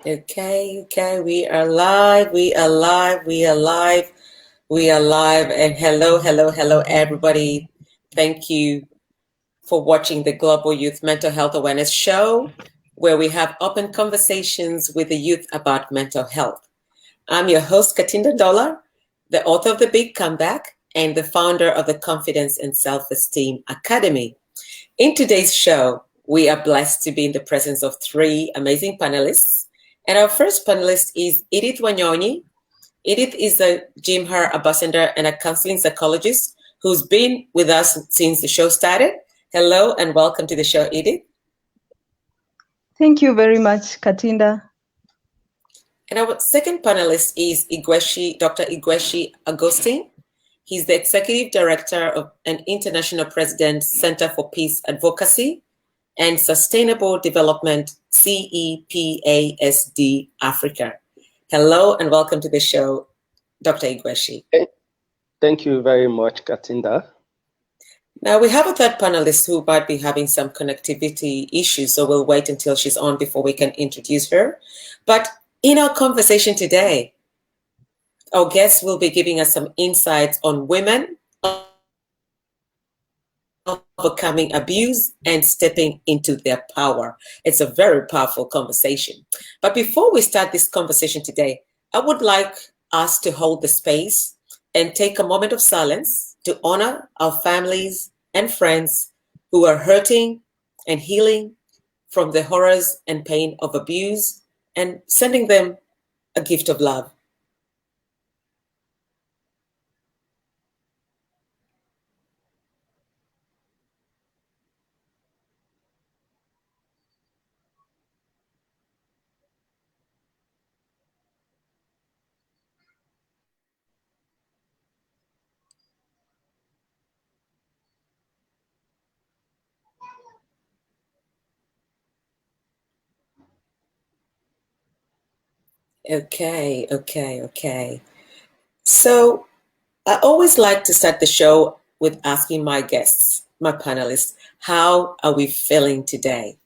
Okay, we are live, and hello, everybody. Thank you for watching the Global Youth Mental Health Awareness Show, where we have open conversations with the youth about mental health. I'm your host, Katinda Dollar, the author of The Big Comeback and the founder of the Confidence and Self-Esteem Academy. In today's show, we are blessed to be in the presence of three amazing panelists. And our first panelist is Edith Wanyonyi. Edith is a Jim Her ambassador and a counseling psychologist who's been with us since the show started. Hello and welcome to the show, Edith. Thank you very much, Katinda. And our second panelist is Dr. Igweshi Agustin. He's the executive director of an international president Center for Peace Advocacy and Sustainable Development, CEPASD Africa. Hello and welcome to the show, Dr. Igweshi. Thank you very much, Katinda. Now we have a third panelist who might be having some connectivity issues, so we'll wait until she's on before we can introduce her. But in our conversation today, our guests will be giving us some insights on women overcoming abuse and stepping into their power. It's a very powerful conversation. But before we start this conversation today, I would like us to hold the space and take a moment of silence to honor our families and friends who are hurting and healing from the horrors and pain of abuse and sending them a gift of love. Okay. So I always like to start the show with asking my guests, my panelists, how are we feeling today?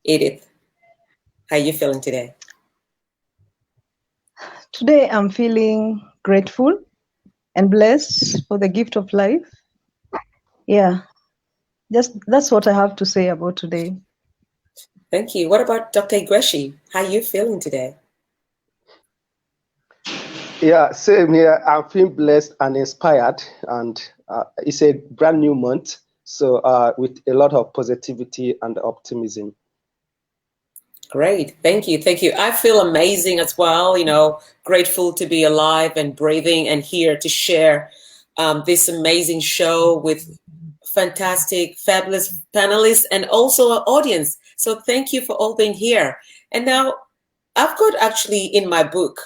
Edith, how are you feeling today? Today I'm feeling grateful and blessed for the gift of life. Yeah, that's what I have to say about today. Thank you. What about Dr. Igweshi? How are you feeling today? Yeah, same here. I'm feeling blessed and inspired, and it's a brand new month, so with a lot of positivity and optimism. Great. Thank you. I feel amazing as well, grateful to be alive and breathing and here to share this amazing show with fantastic, fabulous panelists and also our audience. So thank you for all being here. And now I've got actually in my book,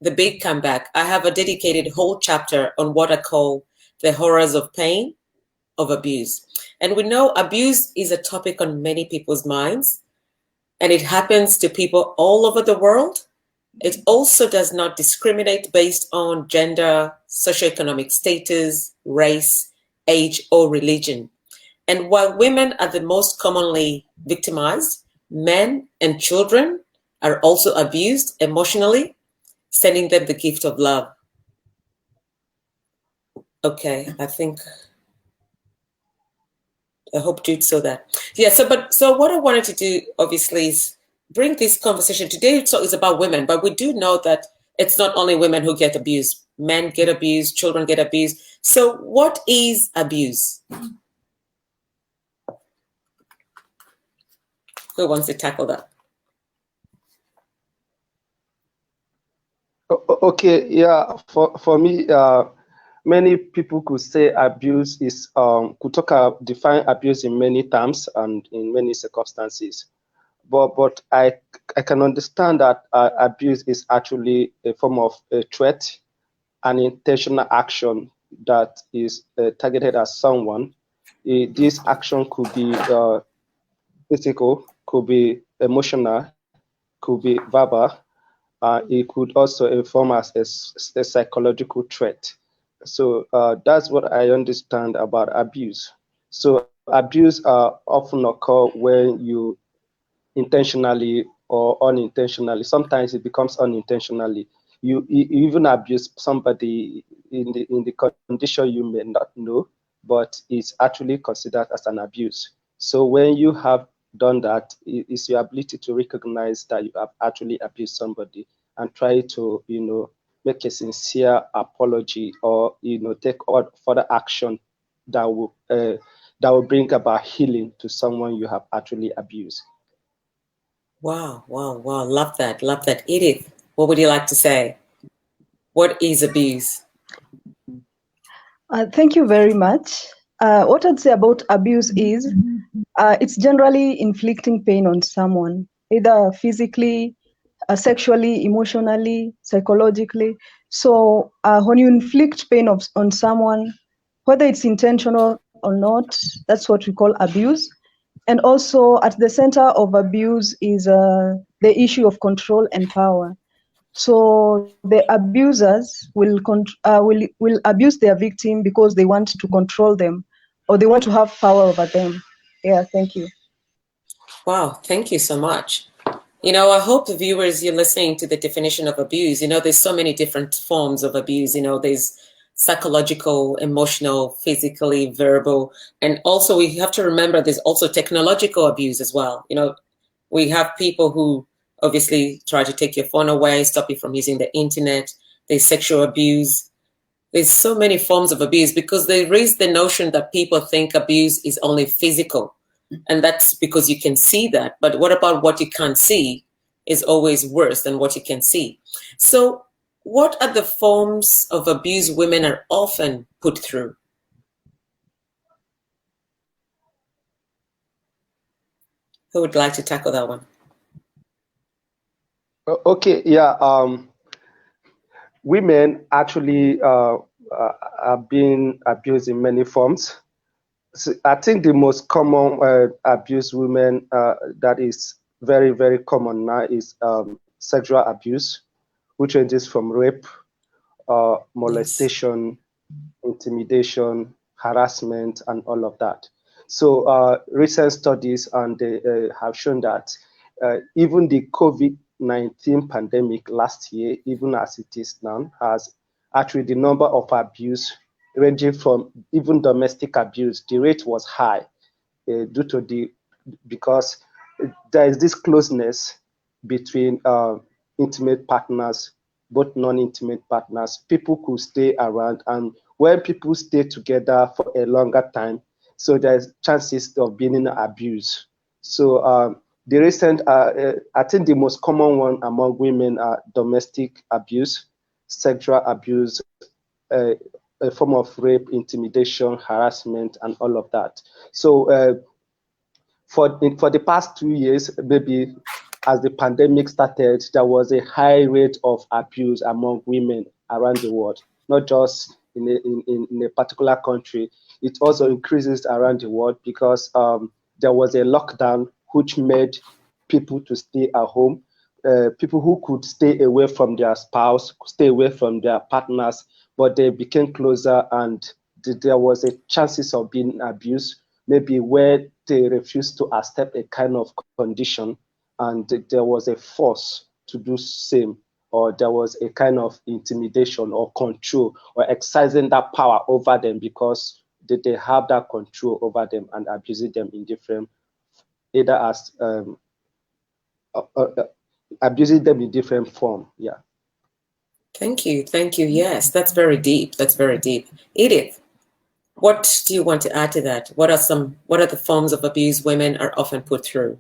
The Big Comeback, I have a dedicated whole chapter on what I call the horrors of pain, of abuse. And we know abuse is a topic on many people's minds, and it happens to people all over the world. It also does not discriminate based on gender, socioeconomic status, race, age, or religion. And while women are the most commonly victimized, men and children are also abused emotionally, sending them the gift of love. Okay, I hope Jude saw that. Yeah, so what I wanted to do, obviously, is bring this conversation. Today so it's about women, but we do know that it's not only women who get abused. Men get abused, children get abused. So what is abuse? Who wants to tackle that? Okay, yeah, for me, many people could say abuse is, define abuse in many terms and in many circumstances. But I can understand that abuse is actually a form of a threat, an intentional action that is targeted at someone. This action could be physical, could be emotional, could be verbal. It could also inform as a psychological threat. So that's what I understand about abuse. So abuse often occur when you intentionally or unintentionally. Sometimes it becomes unintentionally. You even abuse somebody in the condition you may not know, but it's actually considered as an abuse. So when you have done that, it's your ability to recognize that you have actually abused somebody and try to, make a sincere apology, or take further action that will bring about healing to someone you have actually abused. Wow, wow, wow. Love that. Love that. Edith, what would you like to say? What is abuse? Thank you very much. What I'd say about abuse is it's generally inflicting pain on someone, either physically, sexually, emotionally, psychologically. So when you inflict pain on someone, whether it's intentional or not, that's what we call abuse. And also at the center of abuse is the issue of control and power. So the abusers will abuse their victim because they want to control them, or they want to have power over them. Yeah, thank you. Wow, thank you so much. I hope the viewers, you're listening to the definition of abuse. There's so many different forms of abuse. There's psychological, emotional, physically, verbal. And also we have to remember there's also technological abuse as well. We have people who obviously try to take your phone away, stop you from using the internet. There's sexual abuse. There's so many forms of abuse because they raise the notion that people think abuse is only physical. And that's because you can see that. But what about what you can't see is always worse than what you can see. So what are the forms of abuse women are often put through? Who would like to tackle that one? Okay, yeah. Women actually are being abused in many forms. So I think the most common abuse women that is very, very common now is sexual abuse, which ranges from rape, molestation, intimidation, harassment, and all of that. So recent studies and they have shown that even the COVID-19 pandemic last year, even as it is now, has actually the number of abuse ranging from even domestic abuse, the rate was high due to because there is this closeness between intimate partners, both non-intimate partners. People could stay around, and when people stay together for a longer time, so there's chances of being abused. So the recent, I think the most common one among women are domestic abuse, sexual abuse, a form of rape, intimidation, harassment, and all of that. So for the past 2 years, maybe as the pandemic started, there was a high rate of abuse among women around the world, not just in a particular country. It also increases around the world because there was a lockdown which made people to stay at home. People who could stay away from their spouse, stay away from their partners, but they became closer, and there was a chances of being abused, maybe where they refused to accept a kind of condition, and there was a force to do same, or there was a kind of intimidation or control or exercising that power over them because they have that control over them and abusing them in different, either as abusing them in different form. Yeah. Thank you. Thank you. Yes, that's very deep. That's very deep. Edith, what do you want to add to that? What are the forms of abuse women are often put through?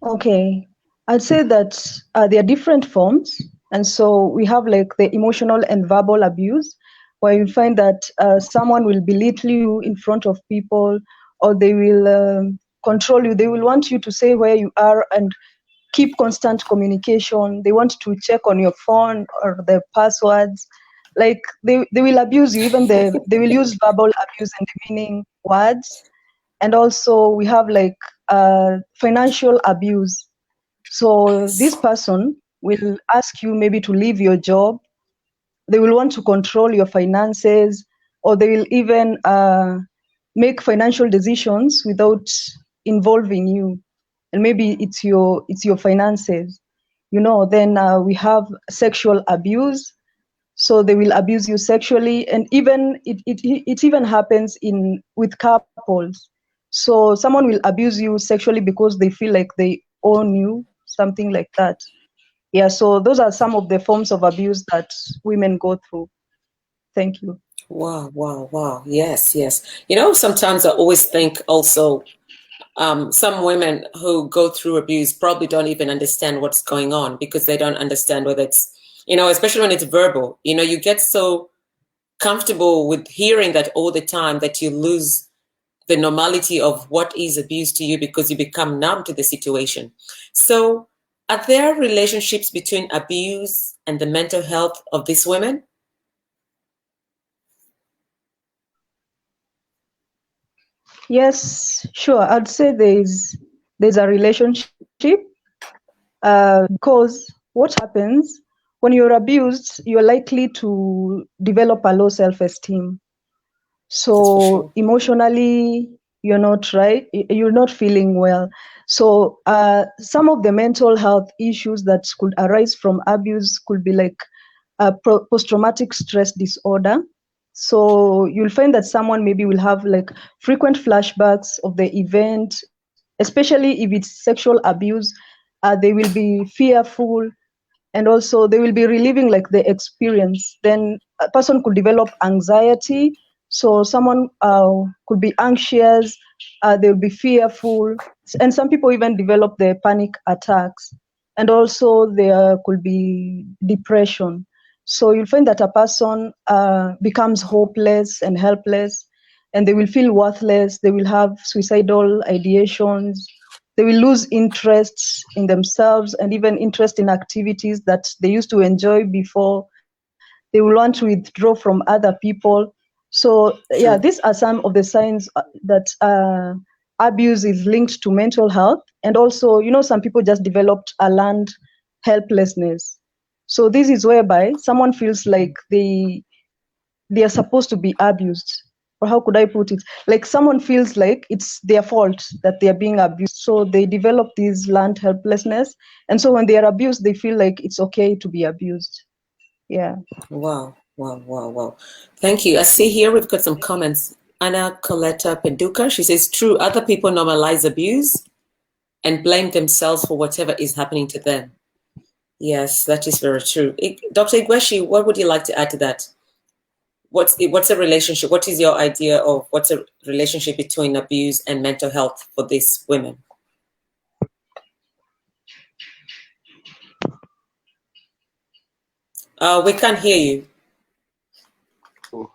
Okay, I'd say that there are different forms. And so we have like the emotional and verbal abuse, where you find that someone will belittle you in front of people, or they will control you. They will want you to say where you are and keep constant communication. They want to check on your phone or the passwords. Like they will abuse you. Even they will use verbal abuse and demeaning words. And also we have like financial abuse. So this person will ask you maybe to leave your job. They will want to control your finances, or they will even make financial decisions without involving you, and maybe it's your finances, then we have sexual abuse. So they will abuse you sexually, and even it even happens with couples. So someone will abuse you sexually because they feel like they own you, something like that. Yeah, so those are some of the forms of abuse that women go through. Thank you. Wow, wow, wow. Yes, yes. Sometimes I always think also some women who go through abuse probably don't even understand what's going on, because they don't understand whether it's, especially when it's verbal, you get so comfortable with hearing that all the time that you lose the normality of what is abuse to you, because you become numb to the situation. So, are there relationships between abuse and the mental health of these women? Yes, sure. I'd say there's a relationship, because what happens when you're abused, you're likely to develop a low self-esteem. That's for So sure. emotionally, you're not right. You're not feeling well. So some of the mental health issues that could arise from abuse could be like post-traumatic stress disorder. So you'll find that someone maybe will have like frequent flashbacks of the event, especially if it's sexual abuse. They will be fearful, and also they will be reliving like the experience. Then a person could develop anxiety. So someone could be anxious, they'll be fearful, and some people even develop the panic attacks. And also there could be depression. So you'll find that a person becomes hopeless and helpless, and they will feel worthless. They will have suicidal ideations. They will lose interest in themselves and even interest in activities that they used to enjoy before. They will want to withdraw from other people. So yeah, True. these are some of the signs that abuse is linked to mental health. And also, some people just developed a learned helplessness. So this is whereby someone feels like they are supposed to be abused. Or how could I put it? Like someone feels like it's their fault that they are being abused. So they develop this learned helplessness. And so when they are abused, they feel like it's okay to be abused. Yeah. Wow, wow, wow, wow. Thank you. I see here we've got some comments. Anna Coletta Peduka, she says, true, other people normalize abuse and blame themselves for whatever is happening to them. Yes, that is very true. Dr. Igweshi, what would you like to add to that? What's a relationship? What is your idea of what's a relationship between abuse and mental health for these women? We can't hear you, Oh.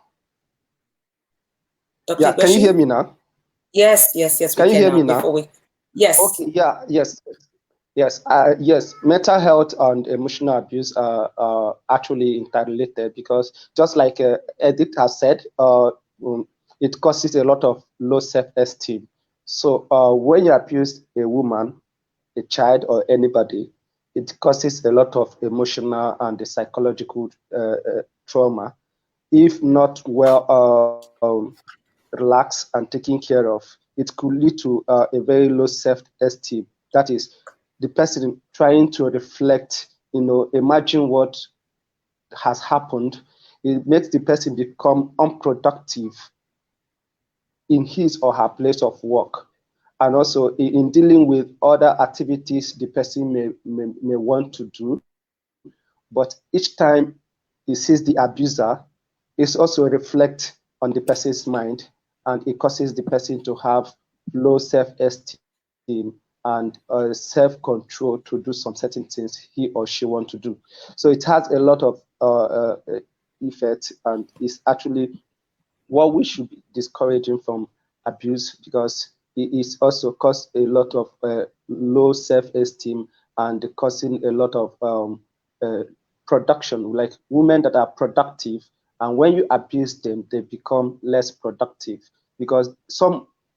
Dr. Yeah, can you hear Igweshi? me now? Yes, yes, yes, we Can you can hear now. me now? Yes. Okay, yeah, yes, yes, yes. Mental health and emotional abuse are actually interrelated, because just like Edith has said, it causes a lot of low self-esteem. So when you abuse a woman, a child, or anybody, it causes a lot of emotional and psychological trauma. If not well relaxed and taken care of, it could lead to a very low self-esteem. That is, the person trying to reflect, imagine what has happened. It makes the person become unproductive in his or her place of work. And also in dealing with other activities the person may want to do. But each time he sees the abuser, it also reflects on the person's mind, and it causes the person to have low self-esteem and self-control to do some certain things he or she want to do. So it has a lot of effect, and is actually what we should be discouraging from abuse, because it is also cause a lot of low self-esteem and causing a lot of uh, production, like women that are productive, and when you abuse them, they become less productive, because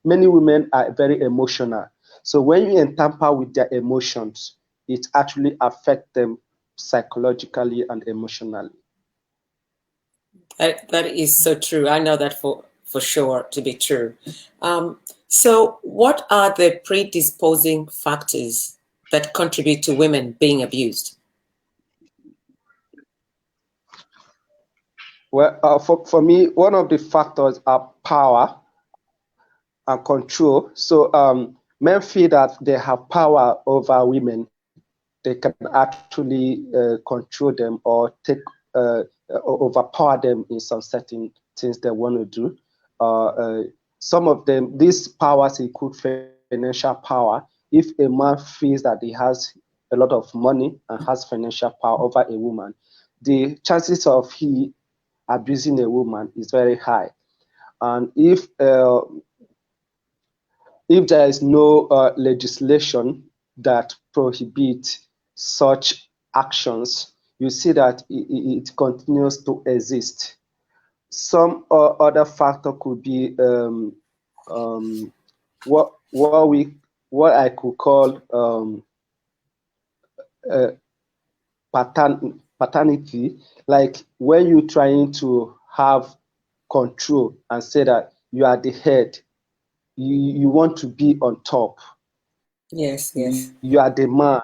many women are very emotional. So when you tamper with their emotions, it actually affects them psychologically and emotionally. That is so true. I know that for sure to be true. So what are the predisposing factors that contribute to women being abused? Well, for me, one of the factors are power and control. So men feel that they have power over women. They can actually control them or take overpower them in some certain things they want to do. Some of them, these powers include financial power. If a man feels that he has a lot of money and has financial power over a woman, the chances of he abusing a woman is very high. And if there is no legislation that prohibits such actions, you see that it continues to exist. Some other factor could be what I could call uh, paternity, like when you're trying to have control and say that you are the head, you want to be on top. Yes, yes. You are the man,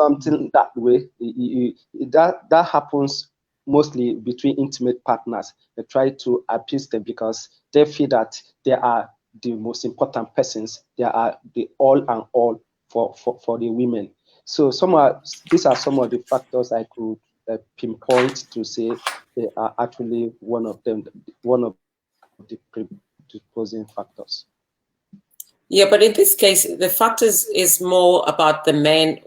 something that way. That happens mostly between intimate partners. They try to appease them because they feel that they are the most important persons. They are the all and all for the women. So these are some of the factors I could pinpoint to say they are actually one of the predisposing factors. Yeah, but in this case, the factors is more about the man.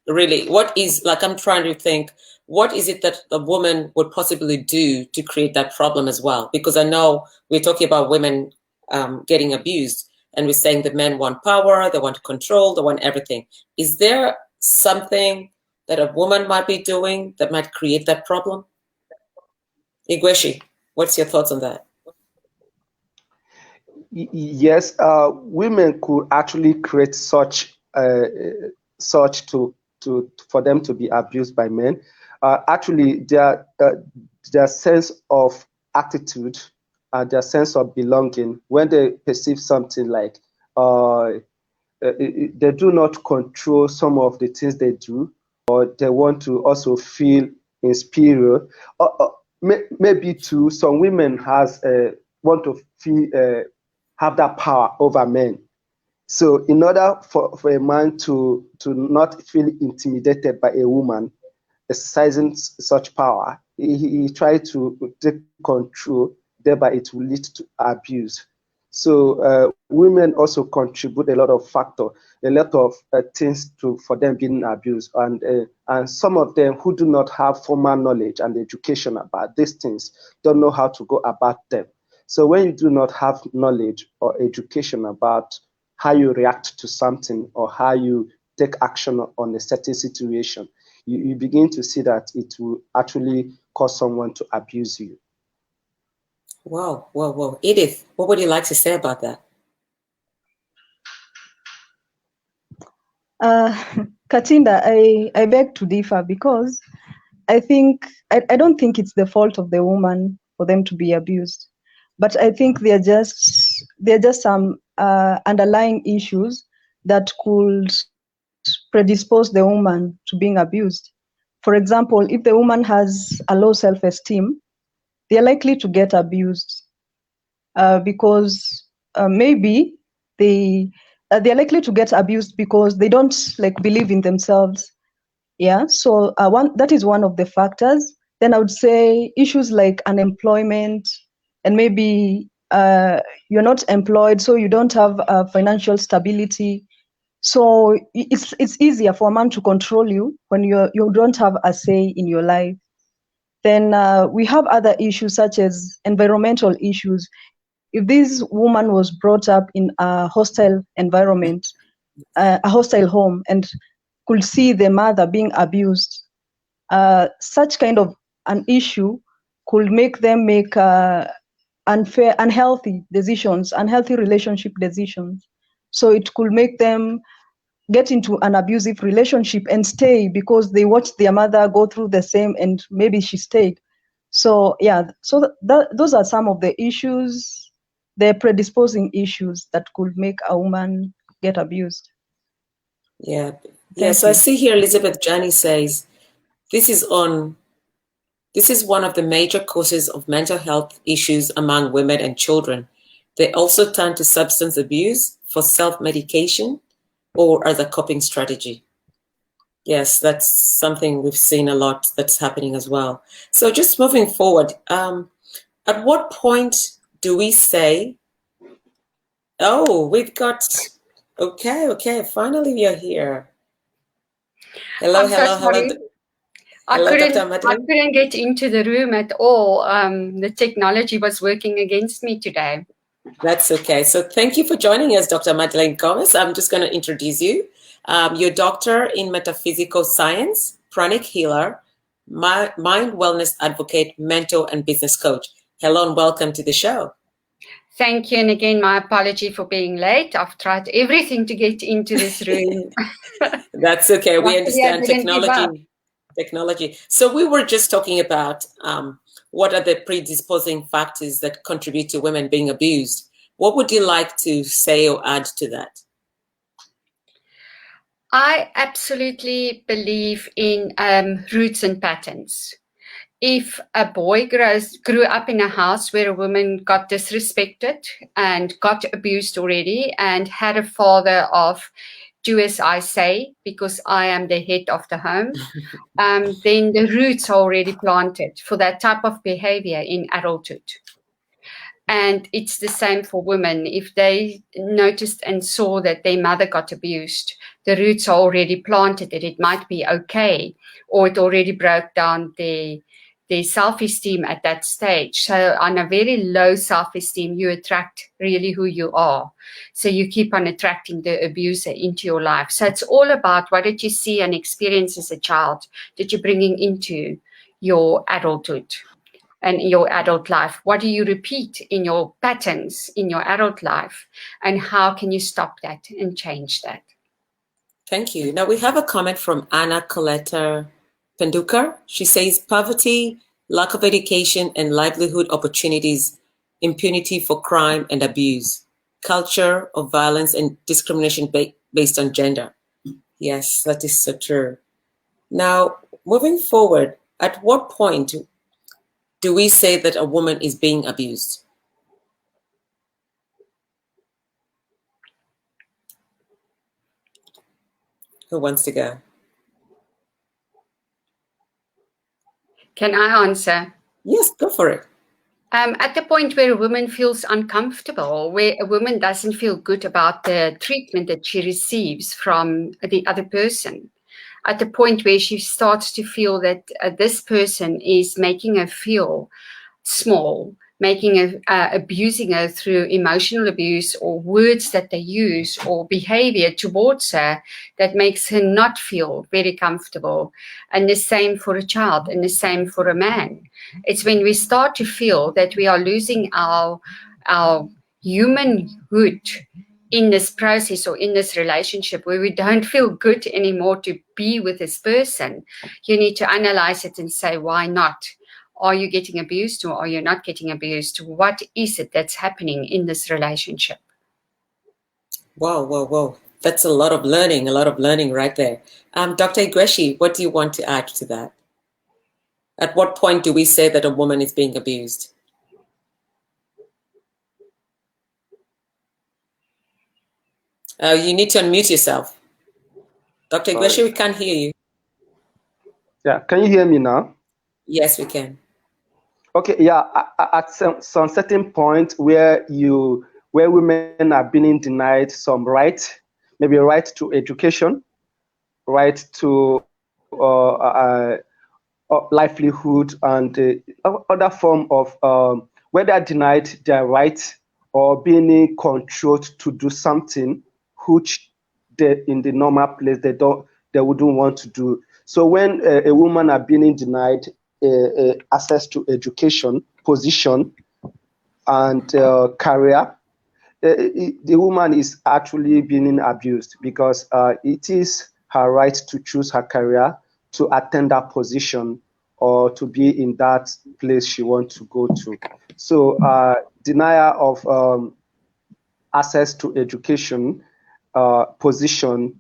Really, what is, like, I'm trying to think, what is it that a woman would possibly do to create that problem as well? Because I know we're talking about women getting abused, and we're saying the men want power, they want control, they want everything. Is there something that a woman might be doing that might create that problem? Igweshi, what's your thoughts on that? Yes, women could actually create such to for them to be abused by men. Actually, their sense of attitude, their sense of belonging, when they perceive something like they do not control some of the things they do, or they want to also feel inferior. Maybe too, some women has want to feel have that power over men. So in order for a man to not feel intimidated by a woman exercising such power, he tried to take control, thereby it will lead to abuse. So women also contribute a lot of factor, a lot of things for them being abused, and some of them who do not have formal knowledge and education about these things don't know how to go about them. So when you do not have knowledge or education about how you react to something or how you take action on a certain situation, you begin to see that it will actually cause someone to abuse you. Wow, wow, wow. Edith, what would you like to say about that? Katinda, I beg to differ because I don't think it's the fault of the woman for them to be abused, but I think they're just some underlying issues that could predispose the woman to being abused. For example, if the woman has a low self-esteem, they're likely to get abused because maybe they're likely to get abused because they don't believe in themselves. Yeah, so that is one of the factors. Then I would say issues like unemployment, and maybe you're not employed, so you don't have financial stability. So it's easier for a man to control you when you don't have a say in your life. Then we have other issues such as environmental issues. If this woman was brought up in a hostile environment, a hostile home, and could see the mother being abused, such kind of an issue could make them make unhealthy decisions, unhealthy relationship decisions. So it could make them get into an abusive relationship and stay because they watched their mother go through the same and maybe she stayed. So yeah, so those are some of the issues. the predisposing issues that could make a woman get abused. Yeah. Thank So I you. see here Elizabeth Jani says, this is one of the major causes of mental health issues among women and children. They also turn to substance abuse for self-medication or as a coping strategy. Yes, that's something we've seen a lot that's happening as well. So just moving forward, at what point do we say, oh, we've got, okay, finally you're here. Hello, I'm so sorry. Hello, Dr. Madeline. I couldn't get into the room at all. The technology was working against me today. That's okay. So thank you for joining us, Dr. Madeleine Gomez. I'm just going to introduce you. You're doctor in metaphysical science, pranic healer, mind wellness advocate, mentor, and business coach. Hello and welcome to the show. Thank you. And again, my apology for being late. I've tried everything to get into this room. That's okay. We understand technology. So we were just talking about what are the predisposing factors that contribute to women being abused. What would you like to say or add to that? I absolutely believe in roots and patterns. If a boy grew up in a house where a woman got disrespected and got abused already and had a father of do as I say because I am the head of the home, then the roots are already planted for that type of behavior in adulthood. And it's the same for women. If they noticed and saw that their mother got abused, the roots are already planted that it might be okay, or it already broke down their self-esteem at that stage. So on a very low self-esteem, you attract really who you are. So you keep on attracting the abuser into your life. So it's all about what did you see and experience as a child that you're bringing into your adulthood and your adult life. What do you repeat in your patterns in your adult life? And how can you stop that and change that? Thank you. Now we have a comment from Anna Coletta Pendukar. She says poverty, lack of education and livelihood opportunities, impunity for crime and abuse, culture of violence and discrimination based on gender. Yes, that is so true. Now, moving forward, at what point do we say that a woman is being abused? Who wants to go? Can I answer? Yes, go for it. At the point where a woman feels uncomfortable, where a woman doesn't feel good about the treatment that she receives from the other person, at the point where she starts to feel that this person is making her feel small, making her, abusing her through emotional abuse or words that they use or behavior towards her that makes her not feel very comfortable. And the same for a child and the same for a man. It's when we start to feel that we are losing our humanhood in this process or in this relationship where we don't feel good anymore to be with this person. You need to analyze it and say, why not? Are you getting abused or are you not getting abused? What is it that's happening in this relationship? Wow. That's a lot of learning right there. Dr. Igweshi, what do you want to add to that? At what point do we say that a woman is being abused? You need to unmute yourself. Dr. Igweshi, we can't hear you. Yeah, can you hear me now? Yes, we can. Okay, yeah, at some certain point where women are being denied some right, maybe right to education, right to livelihood, and other form of whether denied their right or being controlled to do something which they, in the normal place they wouldn't want to do. So when a woman are being denied access to education, position, and career, the woman is actually being abused because it is her right to choose her career, to attend that position, or to be in that place she wants to go to. So denial of access to education, position,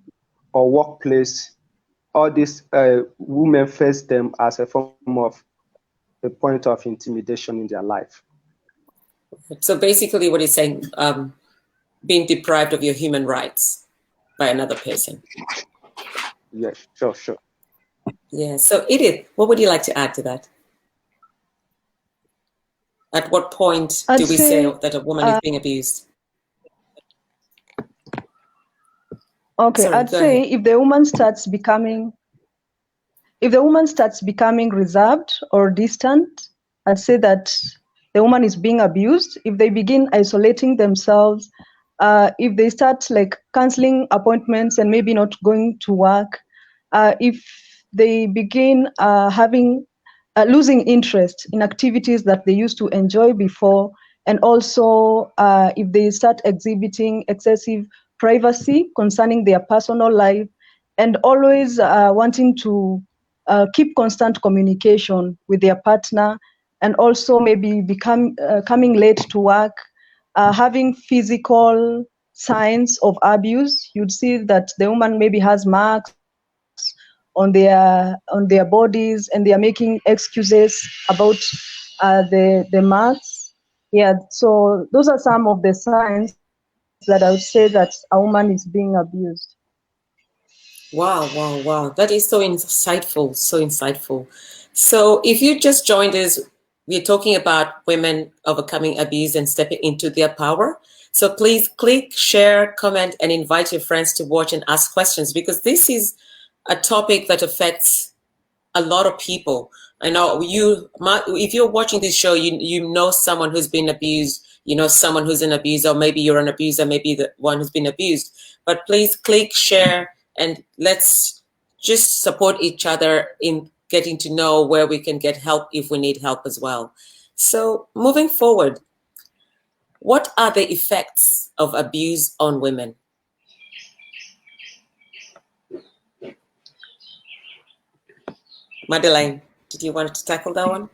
or workplace. All these women face them as a form of a point of intimidation in their life. So basically what he's saying, being deprived of your human rights by another person. Yes, sure. Yeah. So Edith, what would you like to add to that? At what point do we say that a woman is being abused? Okay, Sorry, I'd say ahead. if the woman starts becoming reserved or distant, I'd say that the woman is being abused. If they begin isolating themselves, if they start like canceling appointments and maybe not going to work, if they begin losing interest in activities that they used to enjoy before, and also if they start exhibiting excessive privacy concerning their personal life, and always wanting to keep constant communication with their partner, and also maybe coming late to work, having physical signs of abuse. You'd see that the woman maybe has marks on their bodies, and they are making excuses about the marks. Yeah, so those are some of the signs that I would say that a woman is being abused. Wow. That is so insightful, so insightful. So if you just joined us, we're talking about women overcoming abuse and stepping into their power. So please click, share, comment, and invite your friends to watch and ask questions, because this is a topic that affects a lot of people. I know if you're watching this show, you know someone who's been abused, you know someone who's an abuser, or maybe you're an abuser, maybe the one who's been abused. But please click, share, and let's just support each other in getting to know where we can get help if we need help as well. So moving forward, what are the effects of abuse on women? Madeleine, did you want to tackle that one?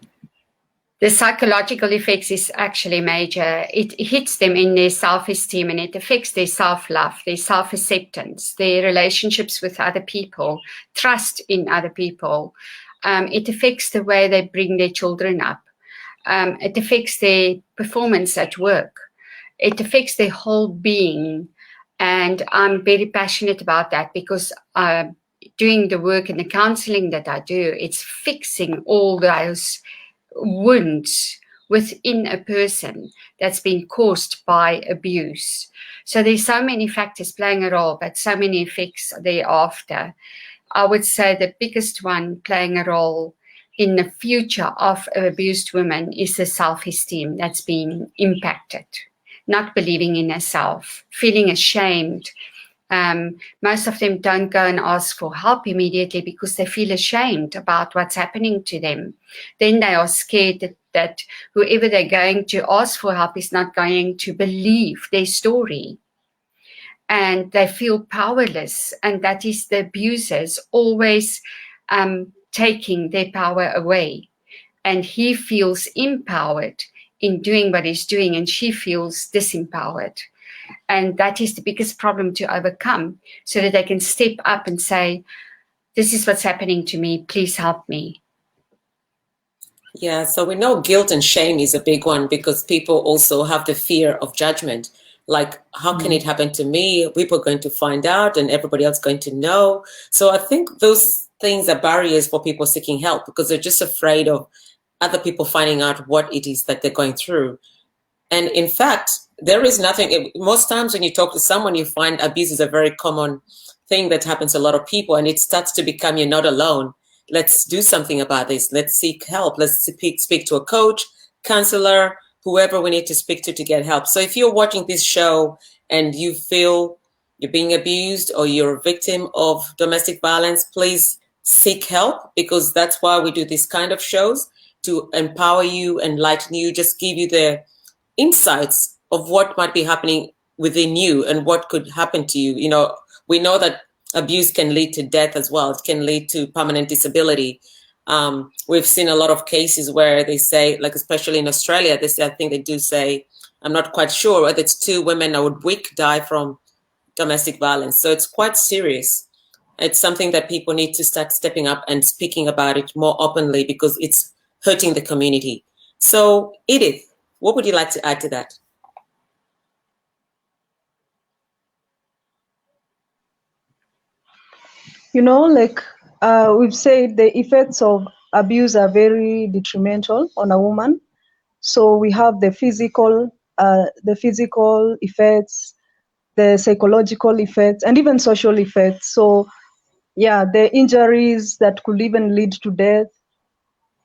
The psychological effects is actually major. It hits them in their self-esteem, and it affects their self-love, their self-acceptance, their relationships with other people, trust in other people. It affects the way they bring their children up. It affects their performance at work. It affects their whole being. And I'm very passionate about that, because doing the work and the counseling that I do, it's fixing all those wounds within a person that's been caused by abuse. So there's so many factors playing a role, but so many effects thereafter. I would say the biggest one playing a role in the future of abused women is the self-esteem that's been impacted. Not believing in herself, feeling ashamed. Most of them don't go and ask for help immediately because they feel ashamed about what's happening to them. Then they are scared that whoever they're going to ask for help is not going to believe their story. And they feel powerless, and that is the abusers always taking their power away. And he feels empowered in doing what he's doing, and she feels disempowered. And that is the biggest problem to overcome, so that they can step up and say, this is what's happening to me, please help me. Yeah, so we know guilt and shame is a big one, because people also have the fear of judgment. Like, how can it happen to me? People are going to find out and everybody else going to know. So I think those things are barriers for people seeking help, because they're just afraid of other people finding out what it is that they're going through. And in fact, there is nothing, most times when you talk to someone, you find abuse is a very common thing that happens to a lot of people, and it starts to become, you're not alone. Let's do something about this. Let's seek help. Let's speak to a coach, counselor, whoever we need to speak to get help. So if you're watching this show and you feel you're being abused or you're a victim of domestic violence, please seek help, because that's why we do this kind of shows, to empower you, enlighten you, just give you the insights of what might be happening within you and what could happen to you. You know, we know that abuse can lead to death as well. It can lead to permanent disability. We've seen a lot of cases where they say, like especially in Australia, they say, I think they do say I'm not quite sure whether it's 2 women a week die from domestic violence. So it's quite serious. It's something that people need to start stepping up and speaking about it more openly because it's hurting the community. So Edith, what would you like to add to that? You know, like we've said, the effects of abuse are very detrimental on a woman. So we have the physical effects, the psychological effects, and even social effects. So yeah, the injuries that could even lead to death,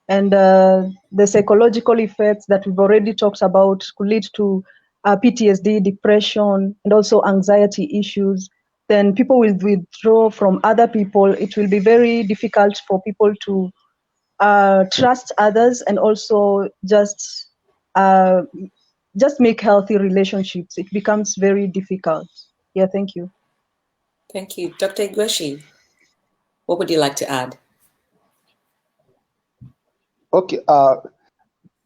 and the psychological effects that we've already talked about could lead to PTSD, depression, and also anxiety issues. Then people will withdraw from other people. It will be very difficult for people to trust others, and also just make healthy relationships. It becomes very difficult. Yeah, thank you. Thank you. Dr. Igweshi, what would you like to add? Okay,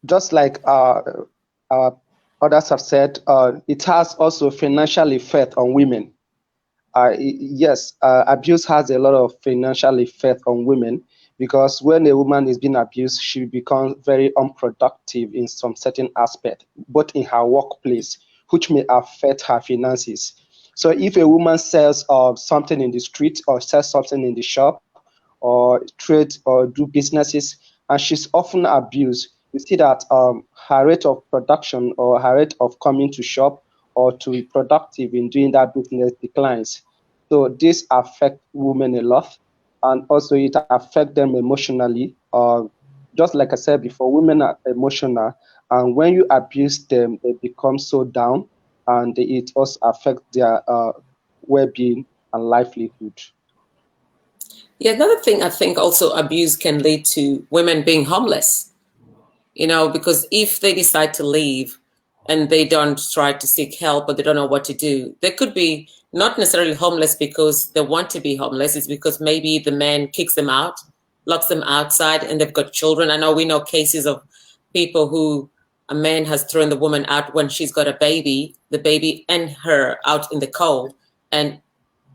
just like others have said, it has also financial effect on women. Yes, abuse has a lot of financial effect on women because when a woman is being abused, she becomes very unproductive in some certain aspect, both in her workplace, which may affect her finances. So if a woman sells something in the street or sells something in the shop or trade or do businesses, and she's often abused, you see that her rate of production or her rate of coming to shop or to be productive in doing that business declines. So this affects women a lot, and also it affects them emotionally. Just like I said before, women are emotional, and when you abuse them, they become so down, and it also affects their well-being and livelihood. Yeah, another thing I think also abuse can lead to women being homeless, you know, because if they decide to leave and they don't try to seek help or they don't know what to do, they could be not necessarily homeless because they want to be homeless. It's because maybe the man kicks them out, locks them outside, and they've got children. I know we know cases of people who a man has thrown the woman out when she's got a baby, the baby and her out in the cold. And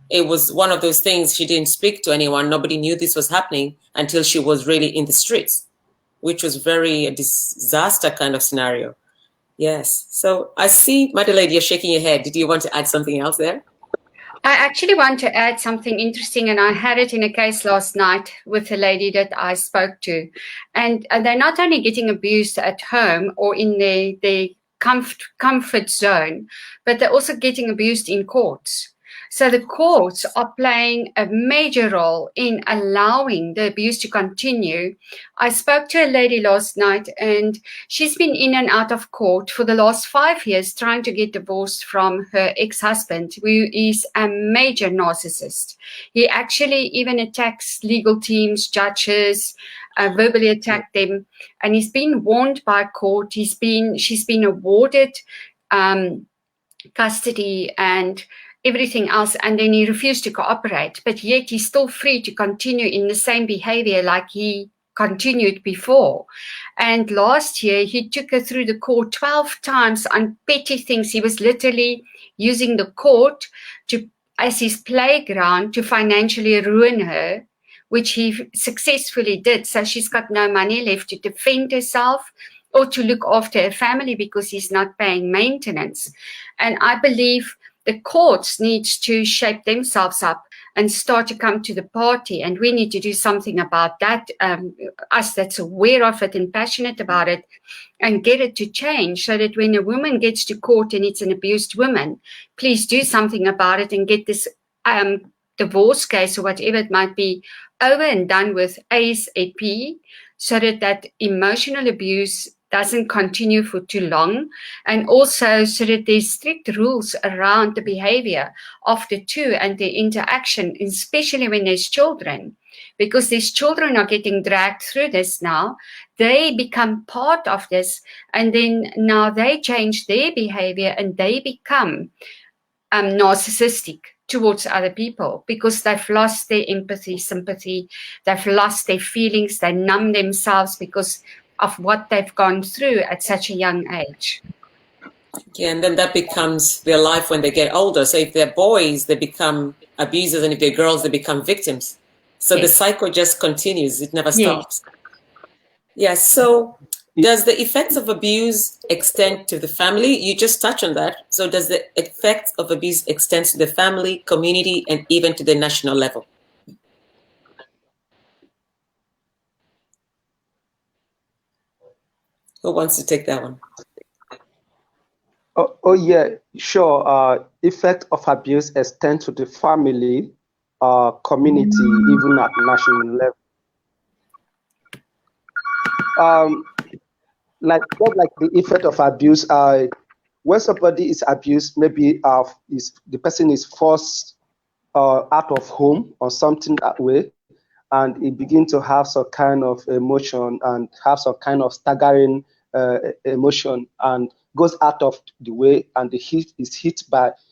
it was one of those things, she didn't speak to anyone. Nobody knew this was happening until she was really in the streets, which was very a disaster kind of scenario. Yes. So I see, Madeleine, you're shaking your head. Did you want to add something else there? I actually want to add something interesting, and I had it in a case last night with a lady that I spoke to. And they're not only getting abused at home or in their comfort zone, but they're also getting abused in courts. So the courts are playing a major role in allowing the abuse to continue. I spoke to a lady last night, and she's been in and out of court for the last 5 years trying to get divorced from her ex-husband, who is a major narcissist. He actually even attacks legal teams, judges, verbally attacked them, and he's been warned by court. She's been awarded custody and everything else, and then he refused to cooperate, but yet he's still free to continue in the same behavior like he continued before. And last year he took her through the court 12 times on petty things. He was literally using the court as his playground to financially ruin her, which he successfully did. So she's got no money left to defend herself or to look after her family because he's not paying maintenance. And I believe the courts need to shape themselves up and start to come to the party. And we need to do something about that, us that's aware of it and passionate about it, and get it to change so that when a woman gets to court and it's an abused woman, please do something about it and get this divorce case or whatever it might be over and done with ASAP, so that emotional abuse doesn't continue for too long, and also so that there's strict rules around the behavior of the two and the interaction, especially when there's children, because these children are getting dragged through this now. They become part of this, and then now they change their behavior and they become narcissistic towards other people because they've lost their empathy, sympathy, they've lost their feelings, they numb themselves because of what they've gone through at such a young age. Yeah, and then that becomes their life when they get older. So if they're boys, they become abusers, and if they're girls, they become victims. So the Yes. cycle just continues. It never Yes. stops. Yeah, so does the effects of abuse extend to the family? You just touched on that. So does the effects of abuse extend to the family, community, and even to the national level? Who wants to take that one? Oh yeah, sure. Effect of abuse extend to the family, community, even at national level. Um, just like the effect of abuse, when somebody is abused, maybe is the person is forced out of home or something that way, and he begin to have some kind of emotion and have some kind of staggering emotion and goes out of the way, and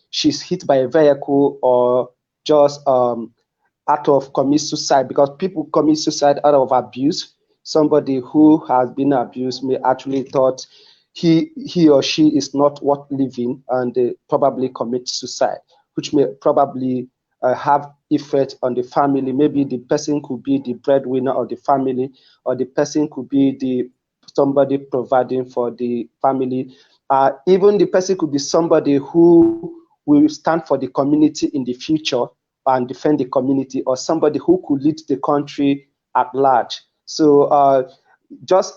she's hit by a vehicle or just out of commit suicide, because people commit suicide out of abuse. Somebody who has been abused may actually thought he or she is not worth living, and they probably commit suicide, which may probably have effect on the family. Maybe the person could be the breadwinner of the family, or the person could be the somebody providing for the family. Even the person could be somebody who will stand for the community in the future and defend the community, or somebody who could lead the country at large. So just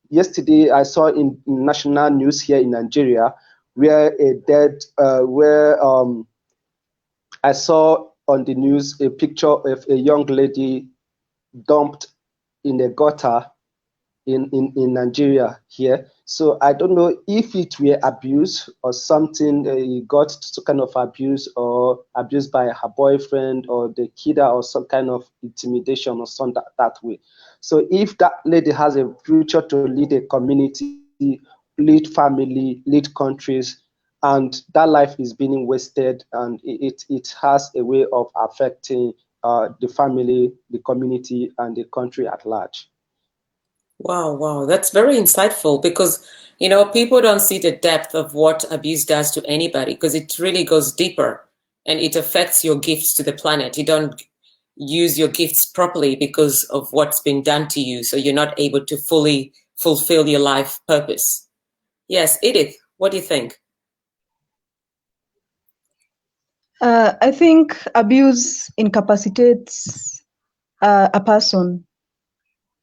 yesterday, I saw in national news here in Nigeria where I saw on the news a picture of a young lady dumped in a gutter in Nigeria here. So I don't know if it were abuse or something, he got some kind of abuse or abused by her boyfriend or the kidder or some kind of intimidation or something that way. So if that lady has a future to lead a community, lead family, lead countries, and that life is being wasted, and it has a way of affecting the family, the community, and the country at large. Wow, wow, that's very insightful because, people don't see the depth of what abuse does to anybody because it really goes deeper and it affects your gifts to the planet. You don't use your gifts properly because of what's been done to you. So you're not able to fully fulfill your life purpose. Yes, Edith, what do you think? I think abuse incapacitates a person.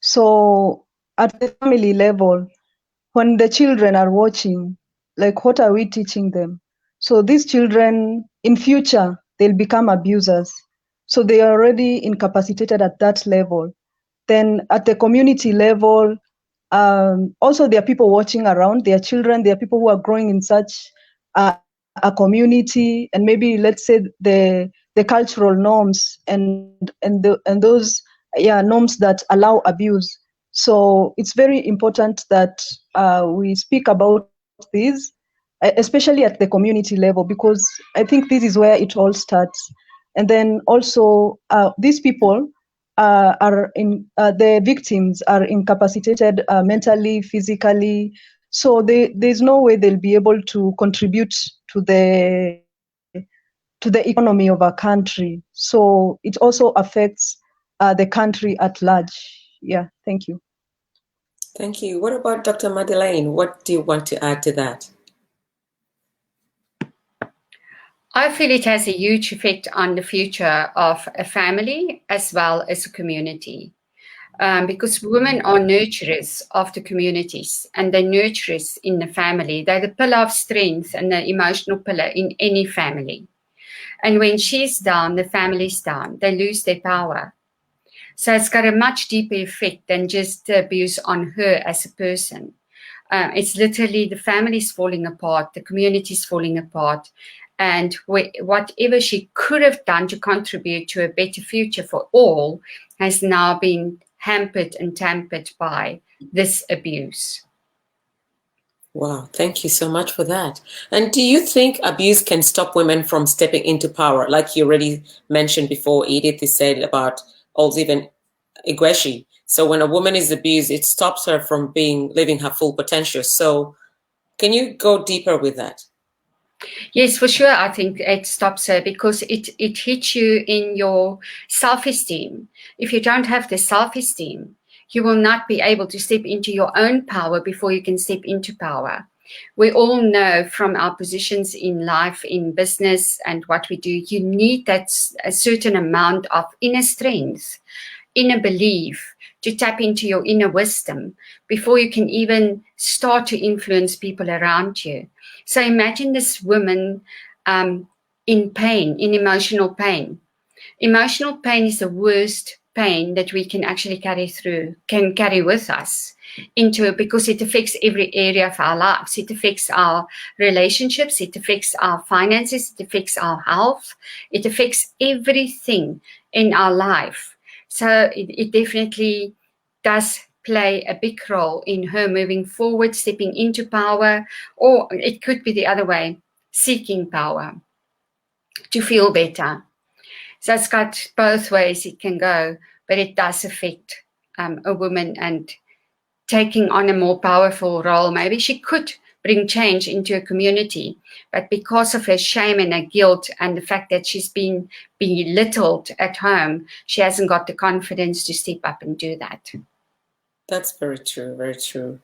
So at the family level, when the children are watching, like what are we teaching them? So these children in future, they'll become abusers. So they are already incapacitated at that level. Then at the community level, also there are people watching around, there are children, there are people who are growing in such a community, and maybe let's say the cultural norms and those norms that allow abuse. So it's very important that we speak about these, especially at the community level, because I think this is where it all starts. And then also these people the victims are incapacitated mentally, physically. So there's no way they'll be able to contribute to the economy of a country. So it also affects the country at large. Yeah, thank you. Thank you. What about Dr. Madeleine? What do you want to add to that? I feel it has a huge effect on the future of a family as well as a community. Because women are nurturers of the communities and they're nurturers in the family. They're the pillar of strength and the emotional pillar in any family. And when she's down, the family's down. They lose their power. So it's got a much deeper effect than just the abuse on her as a person. It's literally the family's falling apart, the community's falling apart, and whatever she could have done to contribute to a better future for all has now been hampered and tampered by this abuse. Wow, thank you so much for that. And do you think abuse can stop women from stepping into power? Like you already mentioned before, Edith, you said about also even Igweshi. So when a woman is abused, it stops her from living her full potential. So Can you go deeper with that? Yes, for sure. I think it stops her because it hits you in your self-esteem. If you don't have the self-esteem, you will not be able to step into your own power before you can step into power. We all know from our positions in life, in business, and what we do, you need that a certain amount of inner strength, inner belief, to tap into your inner wisdom before you can even start to influence people around you. So imagine this woman in pain, in emotional pain. Emotional pain is the worst pain that we can actually can carry with us into, because it affects every area of our lives. It affects our relationships, it affects our finances, it affects our health, it affects everything in our life. So it definitely does play a big role in her moving forward, stepping into power, or it could be the other way, seeking power to feel better. So it's got both ways it can go, but it does affect a woman and taking on a more powerful role. Maybe she could bring change into a community, but because of her shame and her guilt and the fact that she's been belittled at home, she hasn't got the confidence to step up and do that. That's very true, very true.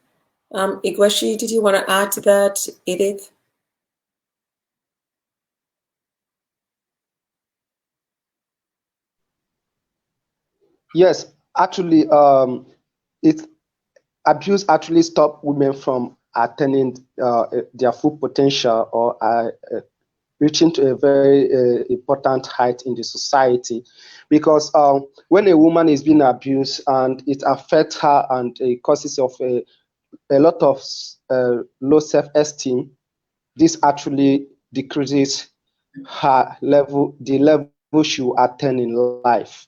Igweshi, did you want to add to that, Edith? Yes, actually, abuse actually stop women from attaining their full potential or reaching to a very important height in the society, because when a woman is being abused and it affects her and it causes of a lot of low self-esteem, this actually decreases her level, the level she will attain in life.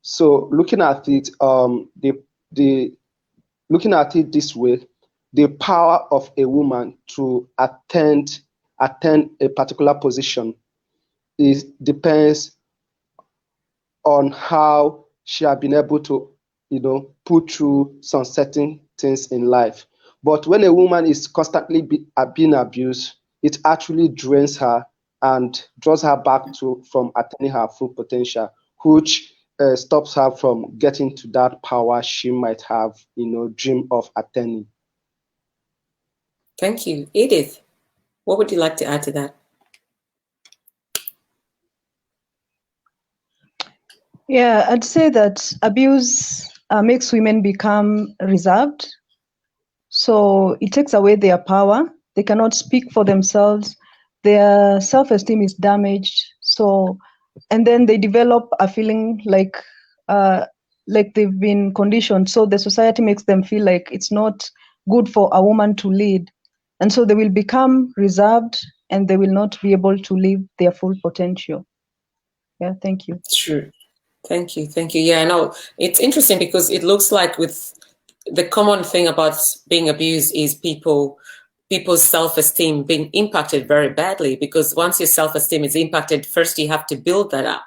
So looking at it, looking at it this way, the power of a woman to attain a particular position depends on how she has been able to, put through some certain things in life. But when a woman is constantly being abused, it actually drains her and draws her back from attaining her full potential, which stops her from getting to that power she might have, dream of attaining. Thank you. Edith, what would you like to add to that? Yeah, I'd say that abuse makes women become reserved. So it takes away their power. They cannot speak for themselves. Their self-esteem is damaged. So, and then they develop a feeling like they've been conditioned. So the society makes them feel like it's not good for a woman to lead. And so they will become reserved and they will not be able to live their full potential. Yeah, thank you. True. Thank you. Thank you. Yeah, I know. It's interesting because it looks like with the common thing about being abused is people's self-esteem being impacted very badly, because once your self-esteem is impacted, first you have to build that up.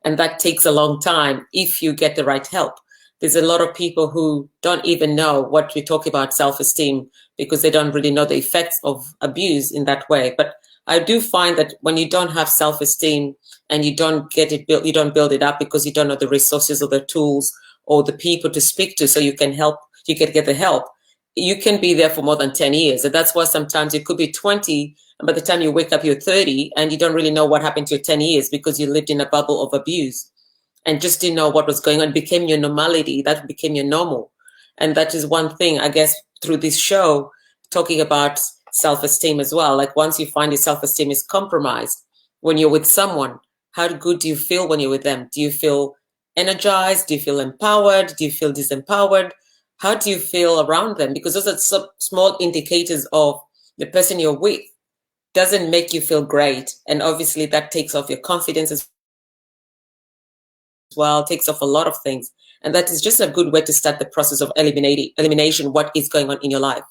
And that takes a long time if you get the right help. There's a lot of people who don't even know what we talk about self-esteem because they don't really know the effects of abuse in that way. But I do find that when you don't have self-esteem and you don't get it built, you don't build it up because you don't know the resources or the tools or the people to speak to so you can get the help. You can be there for more than 10 years. And that's why sometimes you could be 20 and by the time you wake up, you're 30 and you don't really know what happened to your 10 years because you lived in a bubble of abuse and just didn't know what was going on. It became your normality. That became your normal. And that is one thing, I guess, through this show, talking about self-esteem as well. Like once you find your self-esteem is compromised, when you're with someone, how good do you feel when you're with them? Do you feel energized? Do you feel empowered? Do you feel disempowered? How do you feel around them? Because those are small indicators of the person you're with. Doesn't make you feel great. And obviously that takes off your confidence as well, takes off a lot of things. And that is just a good way to start the process of elimination, what is going on in your life.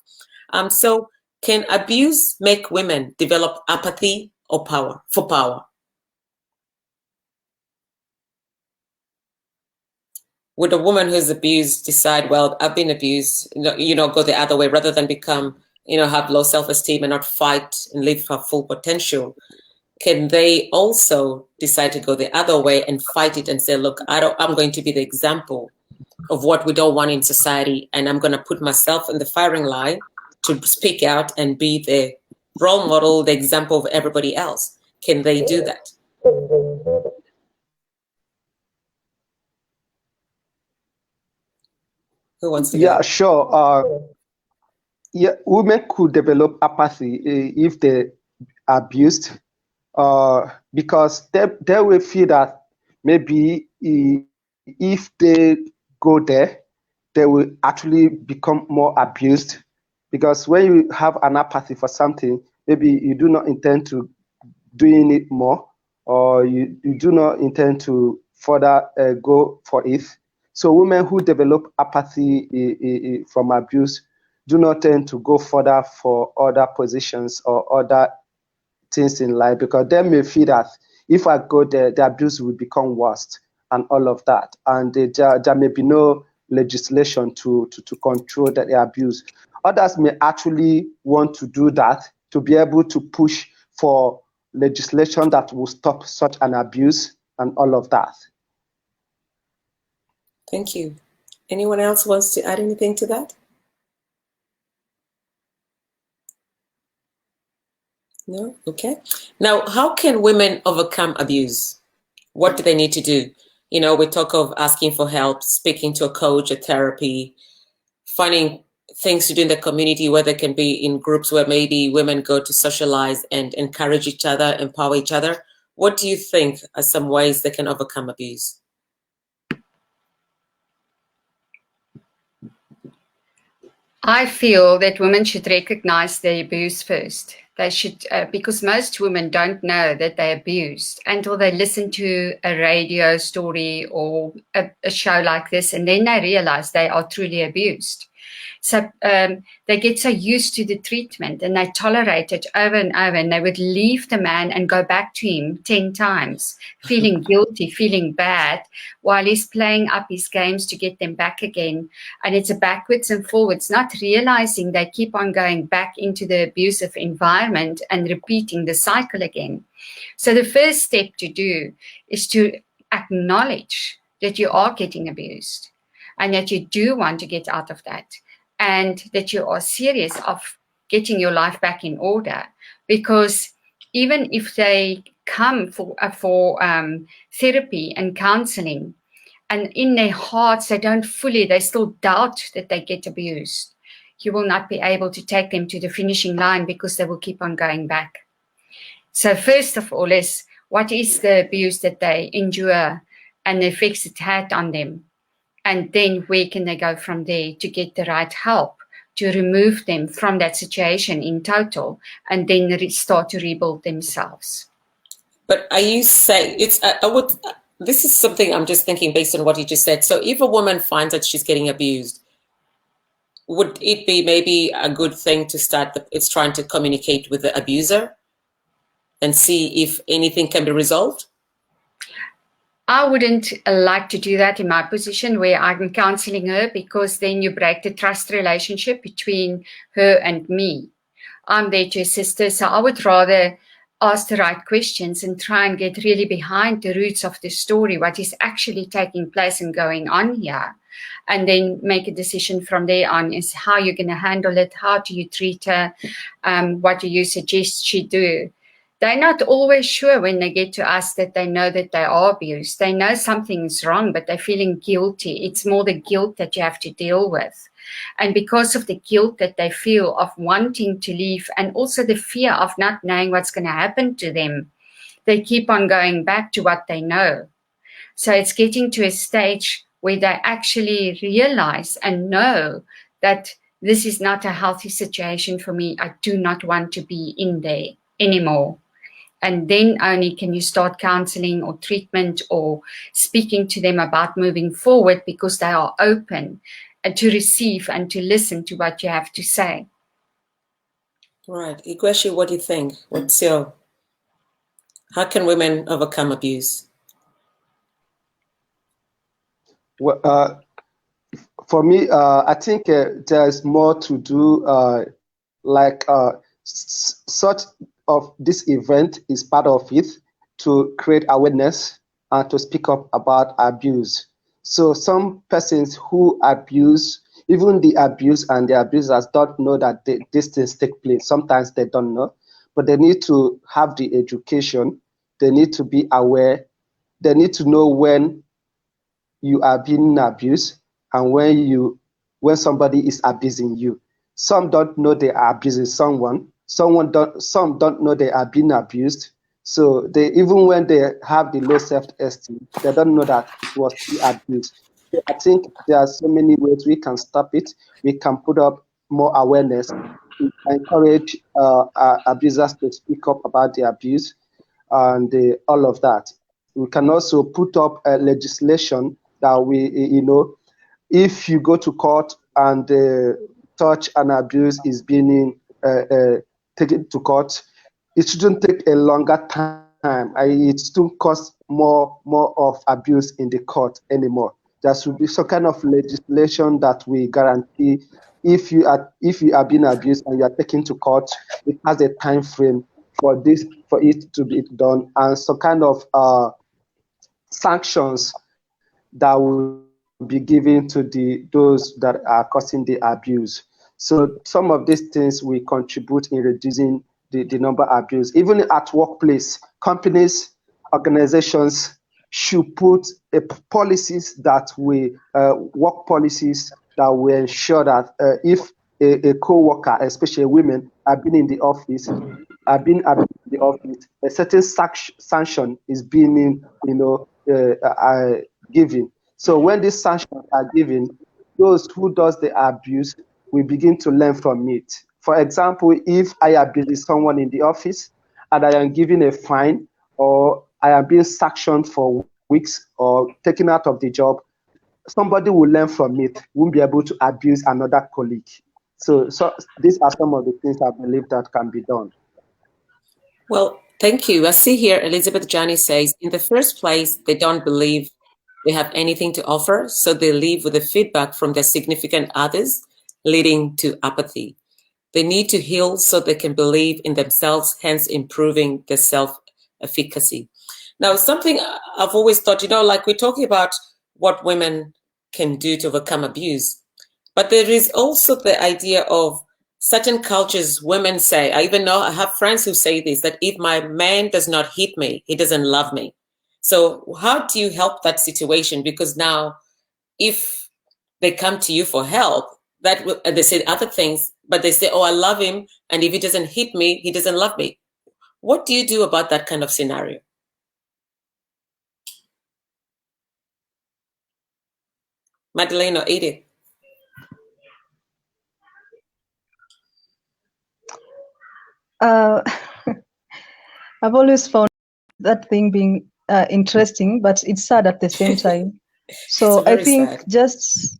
So can abuse make women develop apathy or power? Would a woman who's abused decide, well, I've been abused, go the other way rather than become have low self-esteem and not fight and live for full potential, can they also decide to go the other way and fight it and say, look, I'm going to be the example of what we don't want in society, and I'm going to put myself in the firing line to speak out and be the role model, the example of everybody else? Can they do that? Who wants to go? Yeah, sure. Yeah, women could develop apathy if they are abused, because they will feel that maybe if they go there, they will actually become more abused. Because when you have an apathy for something, maybe you do not intend to doing it more, or you do not intend to further go for it. So women who develop apathy from abuse do not tend to go further for other positions or other things in life, because they may feel that if I go there, the abuse will become worse and all of that. And there may be no legislation to control the abuse. Others may actually want to do that, to be able to push for legislation that will stop such an abuse and all of that. Thank you. Anyone else wants to add anything to that? No? Okay. Now, how can women overcome abuse? What do they need to do? We talk of asking for help, speaking to a coach, a therapy, finding things to do in the community where they can be in groups where maybe women go to socialize and encourage each other, empower each other. What do you think are some ways they can overcome abuse? I feel that women should recognize the abuse first. They should, because most women don't know that they're abused until they listen to a radio story or a show like this, and then they realize they are truly abused. So they get so used to the treatment and they tolerate it over and over, and they would leave the man and go back to him 10 times, feeling guilty, feeling bad, while he's playing up his games to get them back again. And it's a backwards and forwards, not realizing they keep on going back into the abusive environment and repeating the cycle again. So the first step to do is to acknowledge that you are getting abused and that you do want to get out of that, and that you are serious of getting your life back in order. Because even if they come for therapy and counseling, and in their hearts they still doubt that they get abused, you will not be able to take them to the finishing line, because they will keep on going back. So first of all is, what is the abuse that they endure and the effects it had on them? And then where can they go from there to get the right help to remove them from that situation in total, and then start to rebuild themselves? But are you saying this is something I'm just thinking based on what you just said. So if a woman finds that she's getting abused, would it be maybe a good thing to start it's trying to communicate with the abuser and see if anything can be resolved? I wouldn't like to do that in my position where I'm counseling her, because then you break the trust relationship between her and me. I'm there to assist her, so I would rather ask the right questions and try and get really behind the roots of the story, what is actually taking place and going on here, and then make a decision from there on, is how you're going to handle it, how do you treat her, what do you suggest she do. They're not always sure when they get to us that they know that they are abused. They know something is wrong, but they're feeling guilty. It's more the guilt that you have to deal with. And because of the guilt that they feel of wanting to leave, and also the fear of not knowing what's going to happen to them, they keep on going back to what they know. So it's getting to a stage where they actually realize and know that this is not a healthy situation for me. I do not want to be in there anymore. And then only can you start counseling or treatment or speaking to them about moving forward, because they are open to receive and to listen to what you have to say. Right. Igweshi, what do you think? How can women overcome abuse? Well, for me, I think there's more to do like such of this event is part of it to create awareness and to speak up about abuse. So some persons who abuse, even the abuse and the abusers don't know that these things take place. Sometimes they don't know, but they need to have the education. They need to be aware. They need to know when you are being abused and when somebody is abusing you. Some don't know they are abusing someone. Some don't know they are being abused. So they, even when they have the low self-esteem, they don't know that it was abuse. So I think there are so many ways we can stop it. We can put up more awareness. We can encourage abusers to speak up about the abuse and all of that. We can also put up a legislation that if you go to court and touch and abuse is being taken to court, it shouldn't take a longer time. It still costs more of abuse in the court anymore. There should be some kind of legislation that we guarantee if you are being abused and you are taken to court, it has a time frame for it to be done, and some kind of sanctions that will be given to those that are causing the abuse. So some of these things will contribute in reducing the number of abuse. Even at workplace, companies, organizations should put policies that will work policies that will ensure that if a co-worker, especially women, have been in the office, a certain sanction is being, given. So when these sanctions are given, those who does the abuse will begin to learn from it. For example, if I abuse someone in the office and I am given a fine or I am being sanctioned for weeks or taken out of the job, somebody will learn from it, won't be able to abuse another colleague. So these are some of the things I believe that can be done. Well, thank you. I see here Elizabeth Jani says, in the first place, they don't believe they have anything to offer, so they leave with the feedback from their significant others, leading to apathy. They need to heal so they can believe in themselves, hence improving their self-efficacy. Now, something I've always thought, like we're talking about what women can do to overcome abuse, but there is also the idea of certain cultures, women say, I even know I have friends who say this, that if my man does not hit me, he doesn't love me. So how do you help that situation? Because now if they come to you for help, they say other things, but they say, oh, I love him, and if he doesn't hit me, he doesn't love me. What do you do about that kind of scenario? Madeleine or Edith? I've always found that thing being interesting, but it's sad at the same time. So I think sad. just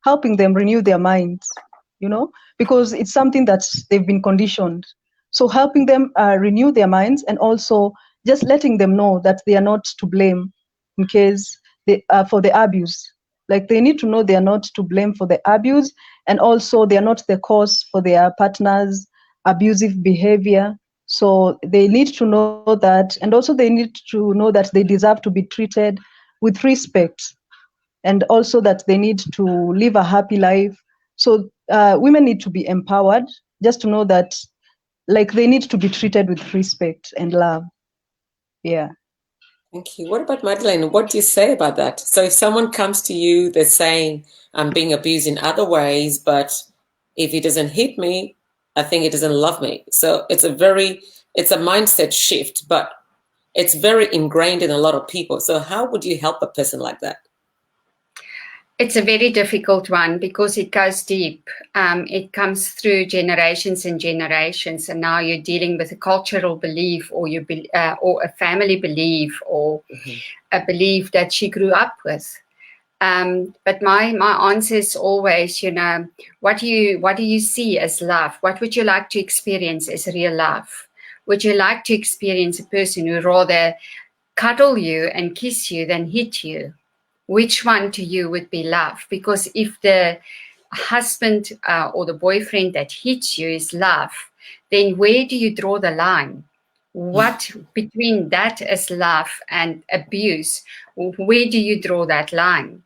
helping them renew their minds, because it's something that they've been conditioned. So helping them renew their minds, and also just letting them know that they are not to blame in case for the abuse. Like, they need to know they are not to blame for the abuse, and also they are not the cause for their partner's abusive behavior. So they need to know that, and also they need to know that they deserve to be treated with respect, and also that they need to live a happy life. So women need to be empowered, just to know that, like, they need to be treated with respect and love. Yeah. Thank you. What about Madeleine? What do you say about that? So if someone comes to you, they're saying, I'm being abused in other ways, but if he doesn't hit me, I think he doesn't love me. So it's a mindset shift, but it's very ingrained in a lot of people. So how would you help a person like that? It's a very difficult one because it goes deep. It comes through generations and generations, and now you're dealing with a cultural belief, or or a family belief, or a belief that she grew up with. But my answer is always, what do you see as love? What would you like to experience as real love? Would you like to experience a person who rather cuddle you and kiss you than hit you? Which one to you would be love? Because if the husband or the boyfriend that hits you is love, then where do you draw the line? What between that is love and abuse? Where do you draw that line?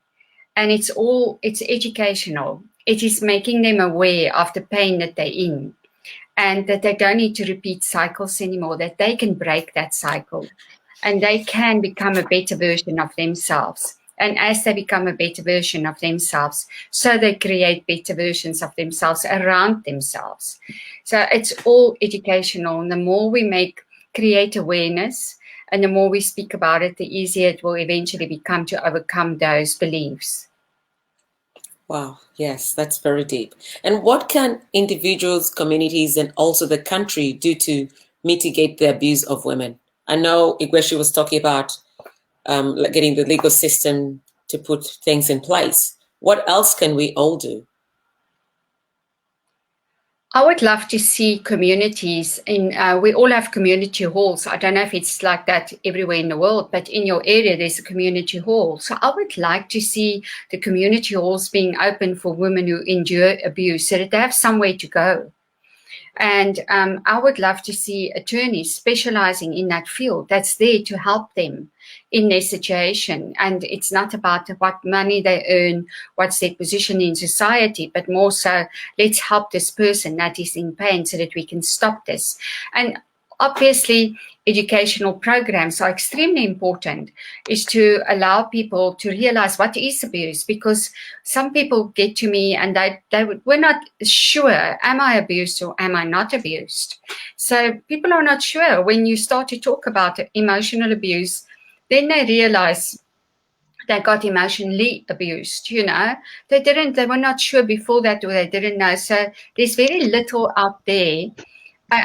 And it's educational. It is making them aware of the pain that they're in, and that they don't need to repeat cycles anymore, that they can break that cycle and they can become a better version of themselves. And as they become a better version of themselves, so they create better versions of themselves around themselves. So it's all educational. And the more we create awareness, and the more we speak about it, the easier it will eventually become to overcome those beliefs. Wow, yes, that's very deep. And what can individuals, communities, and also the country do to mitigate the abuse of women? I know Igweshi was talking about like getting the legal system to put things in place. What else can we all do? I would love to see communities we all have community halls. I don't know if it's like that everywhere in the world, but in your area, there's a community hall. So I would like to see the community halls being open for women who endure abuse so that they have somewhere to go. And I would love to see attorneys specializing in that field that's there to help them in their situation. And it's not about what money they earn, what's their position in society, but more so, let's help this person that is in pain so that we can stop this. And obviously, educational programs are extremely important, is to allow people to realize what is abuse, because some people get to me and we're not sure, am I abused or am I not abused? So people are not sure. When you start to talk about emotional abuse, then they realize they got emotionally abused, They were not sure before that, or they didn't know. So there's very little out there.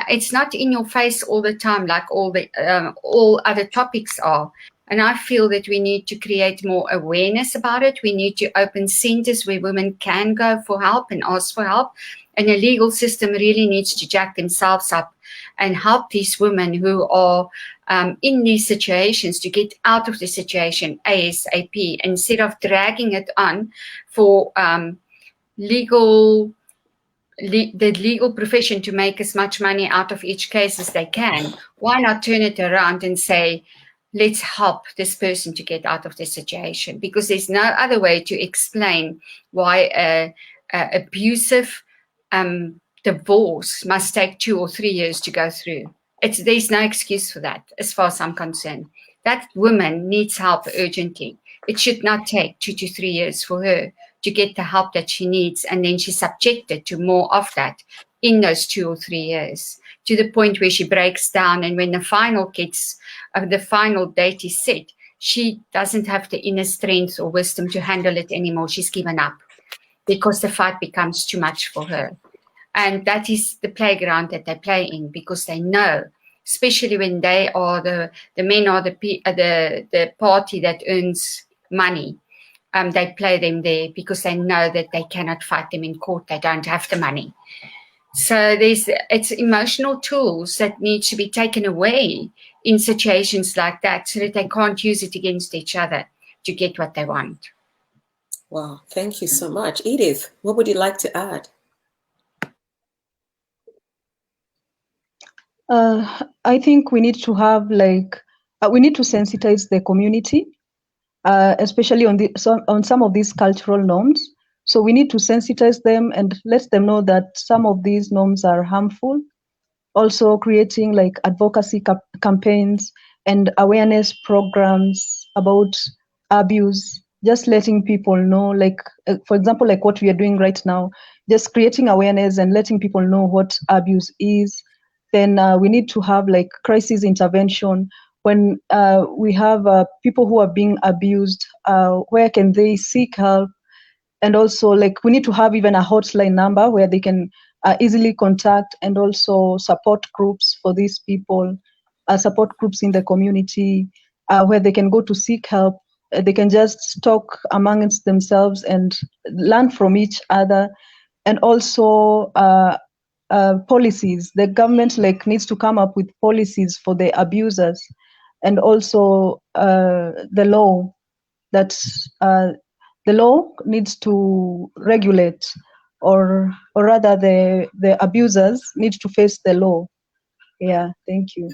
It's not in your face all the time like all other topics are. And I feel that we need to create more awareness about it. We need to open centers where women can go for help and ask for help. And the legal system really needs to jack themselves up and help these women who are in these situations to get out of the situation ASAP, instead of dragging it on for the legal profession to make as much money out of each case as they can. Why not turn it around and say, let's help this person to get out of this situation? Because there's no other way to explain why a abusive divorce must take 2 or 3 years to go through. There's no excuse for that, as far as I'm concerned. That woman needs help urgently. It should not take 2 to 3 years for her to get the help that she needs, and then she's subjected to more of that in those 2 or 3 years, to the point where she breaks down, and when the final date is set, she doesn't have the inner strength or wisdom to handle it anymore. She's given up because the fight becomes too much for her. And that is the playground that they play in, because they know, especially when they are the men are the party that earns money. They play them there because they know that they cannot fight them in court. They don't have the money. So it's emotional tools that need to be taken away in situations like that, so that they can't use it against each other to get what they want. Wow, thank you so much. Edith, what would you like to add? I think we need to have we need to sensitize the community, especially on some of these cultural norms. So we need to sensitize them and let them know that some of these norms are harmful. Also creating advocacy campaigns and awareness programs about abuse, just letting people know, for example, like what we are doing right now, just creating awareness and letting people know what abuse is. Then we need to have crisis intervention. When we have people who are being abused, where can they seek help? And also we need to have even a hotline number where they can easily contact, and also support groups for these people, support groups in the community where they can go to seek help. They can just talk amongst themselves and learn from each other. And also policies. The government needs to come up with policies for the abusers, and also the law needs to regulate or rather the abusers need to face the law. Yeah, thank you.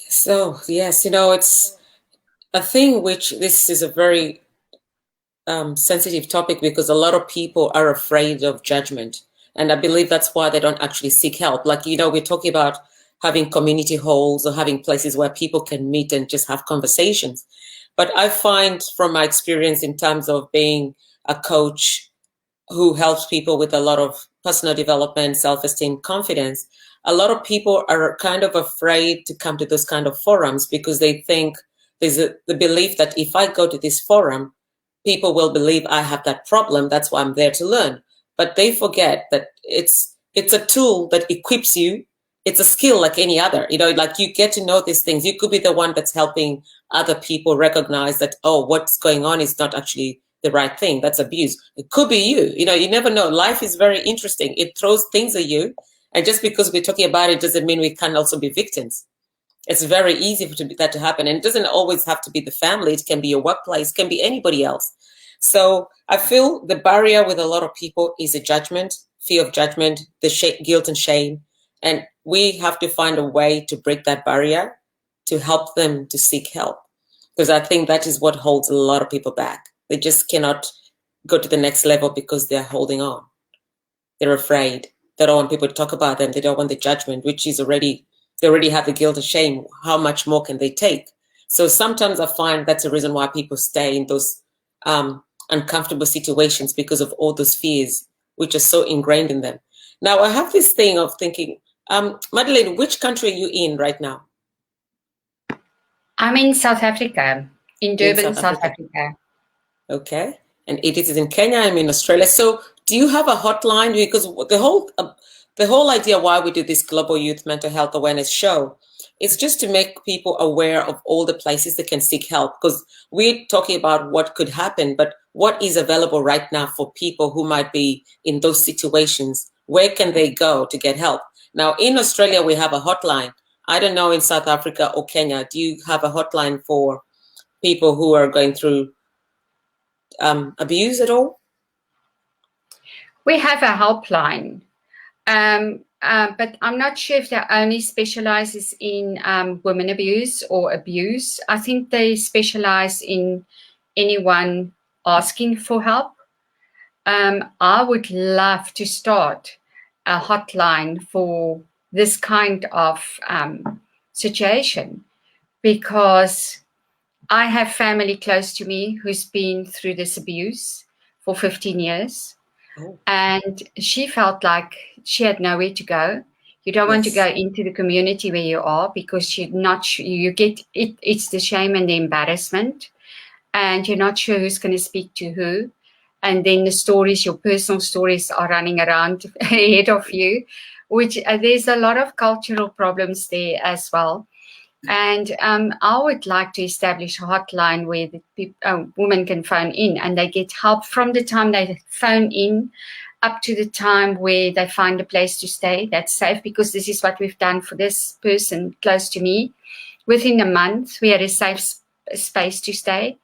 So yes, it's a thing which this is a very sensitive topic because a lot of people are afraid of judgment. And I believe that's why they don't actually seek help. Like, we're talking about having community halls or having places where people can meet and just have conversations. But I find from my experience in terms of being a coach who helps people with a lot of personal development, self-esteem, confidence, a lot of people are kind of afraid to come to those kind of forums because they think there's the belief that if I go to this forum, people will believe I have that problem. That's why I'm there to learn. But they forget that it's a tool that equips you. It's a skill like any other, like you get to know these things. You could be the one that's helping other people recognize that, oh, what's going on is not actually the right thing. That's abuse. It could be you. You never know. Life is very interesting. It throws things at you. And just because we're talking about it doesn't mean we can also be victims. It's very easy for that to happen. And it doesn't always have to be the family. It can be your workplace, it can be anybody else. So I feel the barrier with a lot of people is a judgment, fear of judgment, the guilt and shame. And we have to find a way to break that barrier to help them to seek help. Because I think that is what holds a lot of people back. They just cannot go to the next level because they're holding on. They're afraid. They don't want people to talk about them. They don't want the judgment, which is they already have the guilt and shame. How much more can they take? So sometimes I find that's the reason why people stay in those uncomfortable situations, because of all those fears, which are so ingrained in them. Now, I have this thing of thinking, Madeleine, which country are you in right now? I'm in South Africa, in Durban, South Africa. Okay. And Edith is in Kenya. I'm in Australia. So do you have a hotline? Because the whole idea why we do this Global Youth Mental Health Awareness show is just to make people aware of all the places they can seek help. Because we're talking about what could happen, but what is available right now for people who might be in those situations? Where can they go to get help? Now, in Australia, we have a hotline. I don't know in South Africa or Kenya, do you have a hotline for people who are going through abuse at all? We have a helpline, but I'm not sure if that only specializes in women abuse or abuse. I think they specialize in anyone asking for help. I would love to start a hotline for this kind of situation, because I have family close to me who's been through this abuse for 15 years. Oh. And she felt like she had nowhere to go. You don't want to go into the community where you are because you're not sure, you get it. It's the shame and the embarrassment, and you're not sure who's going to speak to who. And then the stories, your personal stories, are running around ahead of you, which there's a lot of cultural problems there as well. And I would like to establish a hotline where women can phone in and they get help from the time they phone in up to the time where they find a place to stay that's safe, because this is what we've done for this person close to me. Within a month, we had a safe space to stay.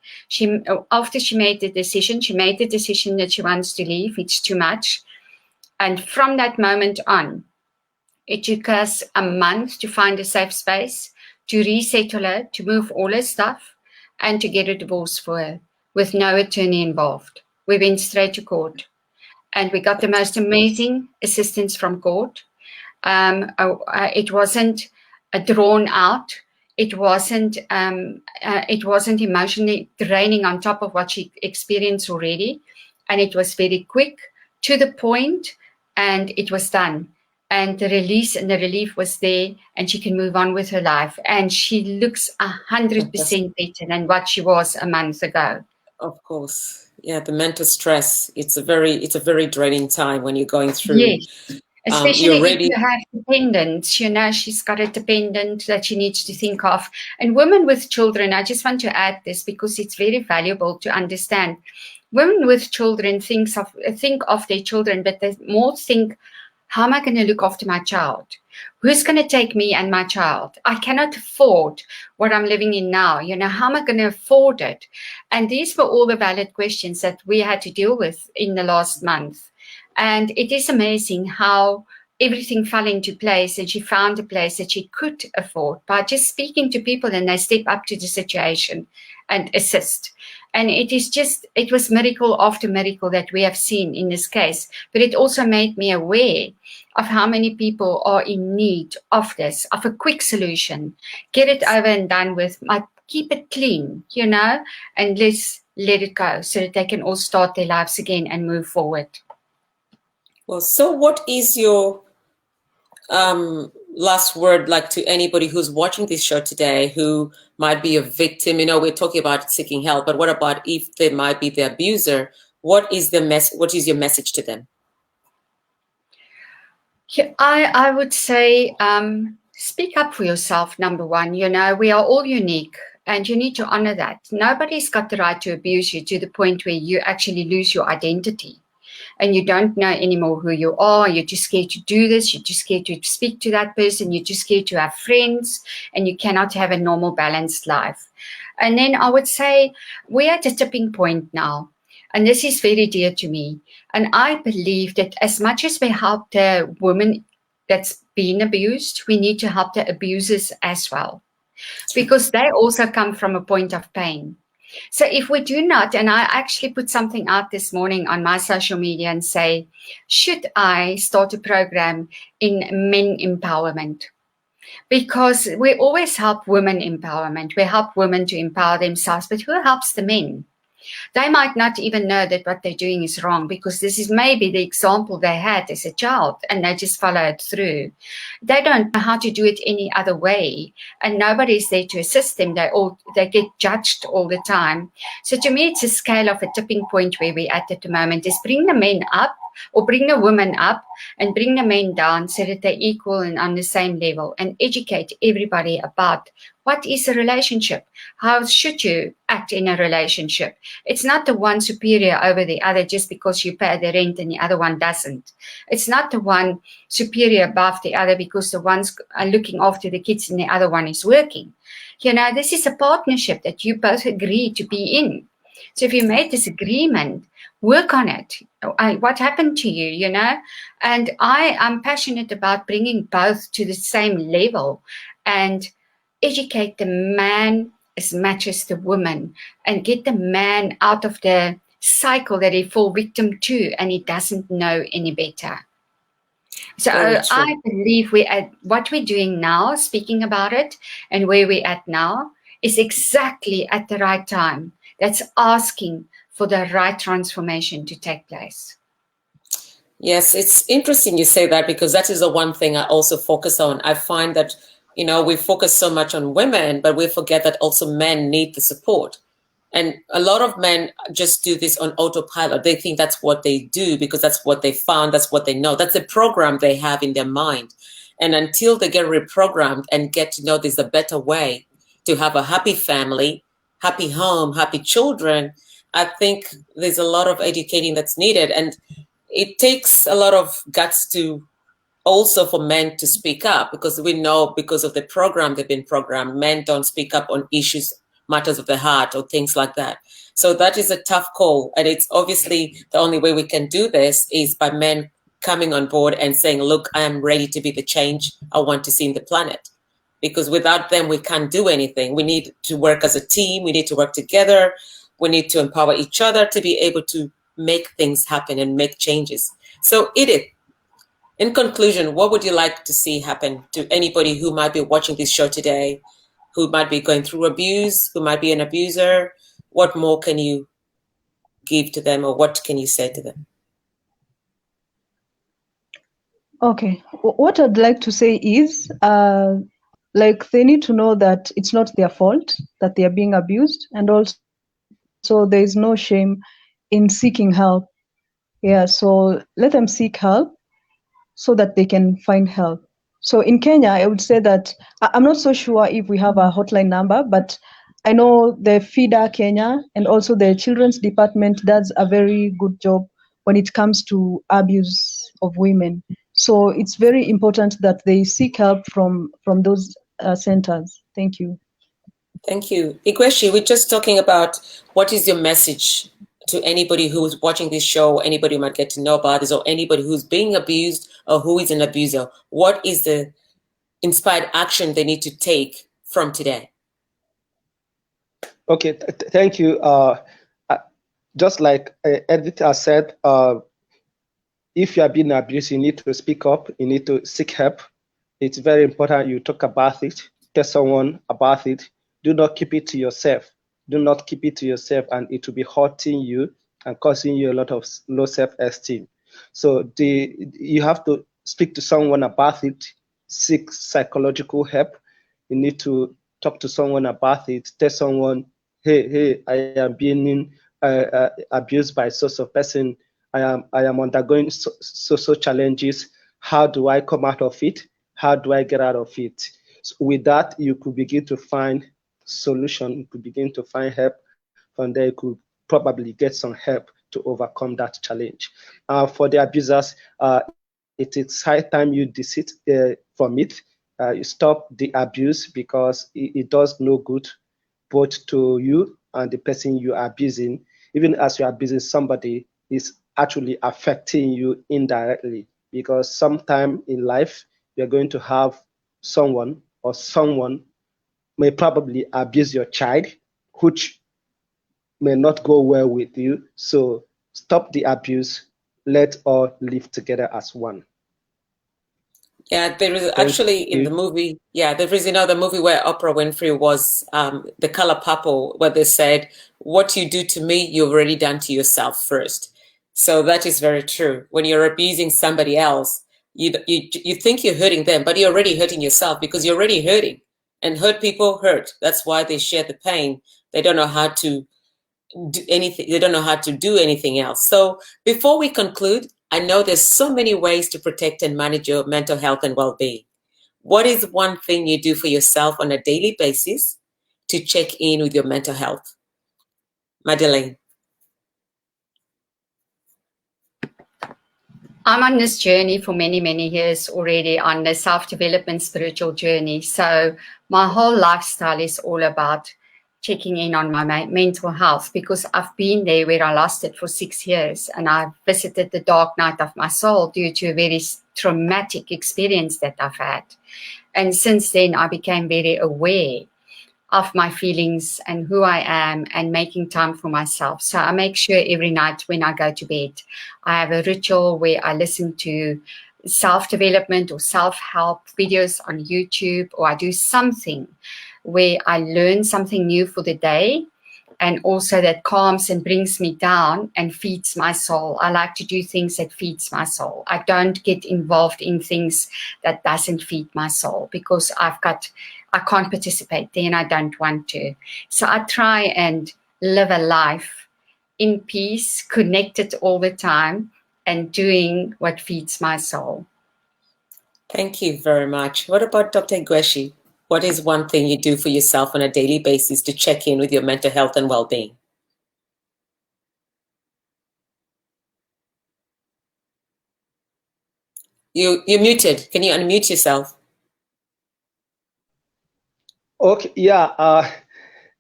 After she made the decision that she wants to leave. It's too much. And from that moment on, it took us a month to find a safe space, to resettle her, to move all her stuff, and to get a divorce for her with no attorney involved. We went straight to court, and we got the most amazing assistance from court. It wasn't drawn out. It wasn't emotionally draining on top of what she experienced already, and it was very quick, to the point, and it was done. And the release and the relief was there, and she can move on with her life. And she looks 100% better than what she was a month ago. Of course. Yeah, the mental stress, it's a very draining time when you're going through. Yes. Especially if you have dependents, she's got a dependent that she needs to think of. And women with children, I just want to add this because it's very valuable to understand. Women with children think of their children, but they more think, how am I going to look after my child? Who's going to take me and my child? I cannot afford what I'm living in now. How am I going to afford it? And these were all the valid questions that we had to deal with in the last month. And it is amazing how everything fell into place, and she found a place that she could afford by just speaking to people, and they step up to the situation and assist. And it was miracle after miracle that we have seen in this case. But it also made me aware of how many people are in need of this, of a quick solution. Get it over and done with, keep it clean, and let's let it go so that they can all start their lives again and move forward. Well, so what is your last word, like, to anybody who's watching this show today who might be a victim? We're talking about seeking help, but what about if they might be the abuser? What is your message to them? I would say speak up for yourself, number one. We are all unique, and you need to honor that. Nobody's got the right to abuse you to the point where you actually lose your identity and you don't know anymore who you are. You're too scared to do this. You're too scared to speak to that person. You're too scared to have friends, and you cannot have a normal, balanced life. And then I would say we're at a tipping point now, and this is very dear to me. And I believe that as much as we help the woman that's been abused, we need to help the abusers as well, because they also come from a point of pain. So if we do not, and I actually put something out this morning on my social media and say, should I start a program in men empowerment? Because we always help women empowerment. We help women to empower themselves, but who helps the men? They might not even know that what they're doing is wrong, because this is maybe the example they had as a child and they just followed through. They don't know how to do it any other way, and nobody's there to assist them. They get judged all the time. So to me, it's a scale of a tipping point where we're at the moment, is bring the men up or bring the women up and bring the men down so that they're equal and on the same level, and educate everybody about what is a relationship. How should you act in a relationship? It's not the one superior over the other just because you pay the rent and the other one doesn't. It's not the one superior above the other because the one's looking after the kids and the other one is working. This is a partnership that you both agree to be in. So if you made this agreement, work on it. What happened to you, And I am passionate about bringing both to the same level and educate the man as much as the woman, and get the man out of the cycle that he fall victim to and he doesn't know any better. So I believe what we're doing now, speaking about it and where we're at now, is exactly at the right time. That's asking for the right transformation to take place. Yes, it's interesting you say that, because that is the one thing I also focus on. I find that, we focus so much on women, but we forget that also men need the support. And a lot of men just do this on autopilot. They think that's what they do because that's what they found, that's what they know. That's the program they have in their mind. And until they get reprogrammed and get to know there's a better way to have a happy family, happy home, happy children, I think there's a lot of educating that's needed. And it takes a lot of guts to also for men to speak up, because we know because of the program they've been programmed, men don't speak up on issues, matters of the heart or things like that. So that is a tough call. And it's obviously the only way we can do this is by men coming on board and saying, look, I am ready to be the change I want to see in the planet. Because without them, we can't do anything. We need to work as a team. We need to work together. We need to empower each other to be able to make things happen and make changes. So Edith, in conclusion, what would you like to see happen to anybody who might be watching this show today, who might be going through abuse, who might be an abuser? What more can you give to them, or what can you say to them? Okay, what I'd like to say is, they need to know that it's not their fault that they are being abused, and also there is no shame in seeking help. Yeah, so let them seek help so that they can find help. So in Kenya, I would say that I'm not so sure if we have a hotline number, but I know the FIDA Kenya and also the Children's Department does a very good job when it comes to abuse of women. So it's very important that they seek help from those centers. Thank you. Thank you. Igweshi, we're just talking about what is your message to anybody who's watching this show, anybody who might get to know about this, or anybody who's being abused or who is an abuser? What is the inspired action they need to take from today? Okay, thank you. Just like Edith has said, if you are being abused, you need to speak up, you need to seek help. It's very important you talk about it, tell someone about it. Do not keep it to yourself. Do not keep it to yourself, and it will be hurting you and causing you a lot of low self-esteem. So you have to speak to someone about it, seek psychological help. You need to talk to someone about it, tell someone, hey, I am being abused by such a person. I am undergoing social challenges. How do I come out of it? How do I get out of it? So with that, you could begin to find solution. You could begin to find help. From there, you could probably get some help to overcome that challenge. For the abusers, it is high time you desist from it. You stop the abuse because it does no good both to you and the person you are abusing. Even as you are abusing somebody, is actually affecting you indirectly, because sometime in life you're going to have someone, or someone may probably abuse your child, which may not go well with you. So stop the abuse. Let's all live together as one. Yeah, there is actually in the movie, there is the movie where Oprah Winfrey was The Color Purple, where they said, what you do to me, you've already done to yourself first. So that is very true. When you're abusing somebody else, you think you're hurting them, but you're already hurting yourself, because you're already hurting. And hurt people hurt. That's why they share the pain. They don't know how to do anything. They don't know how to do anything else. So before we conclude, I know there's so many ways to protect and manage your mental health and well-being. What is one thing you do for yourself on a daily basis to check in with your mental health? Madeleine. I'm on this journey for many, many years already, on the self-development spiritual journey. So my whole lifestyle is all about checking in on my mental health, because I've been there where I lost it for 6 years, and I've visited the dark night of my soul due to a very traumatic experience that I've had. And since then, I became very aware of my feelings and who I am, and making time for myself. So I make sure every night when I go to bed, I have a ritual where I listen to self-development or self-help videos on YouTube, or I do something where I learn something new for the day, and also that calms and brings me down and feeds my soul. I like to do things that feeds my soul. I don't get involved in things that doesn't feed my soul, because I can't participate there and I don't want to. So I try and live a life in peace, connected all the time, and doing what feeds my soul. Thank you very much. What about Dr. Gweshi? What is one thing you do for yourself on a daily basis to check in with your mental health and well-being? You're muted. Can you unmute yourself? Okay, yeah.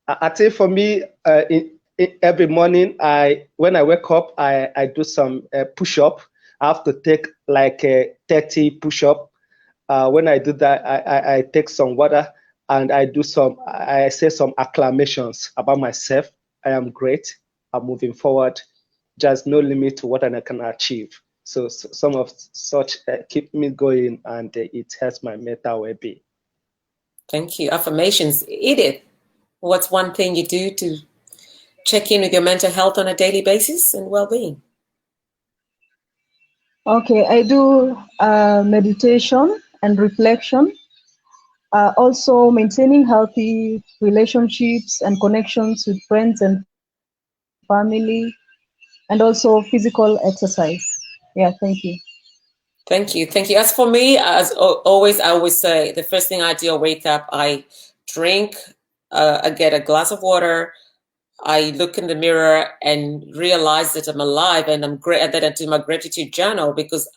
I think for me, every morning, when I wake up, I do some push-up. I have to take like 30 push-up. When I do that, I take some water, and I say some acclamations about myself. I am great. I'm moving forward. There's no limit to what I can achieve. So some of such keep me going, and it helps my mental well-being. Thank you. Affirmations. Edith, what's one thing you do to check in with your mental health on a daily basis and well-being? Okay, I do meditation and reflection. Also maintaining healthy relationships and connections with friends and family, and also physical exercise. Yeah, thank you. Thank you. Thank you. As for me, as always, I always say the first thing I do, I wake up, I drink, I get a glass of water, I look in the mirror and realize that I'm alive, and I'm great at that. I do my gratitude journal, because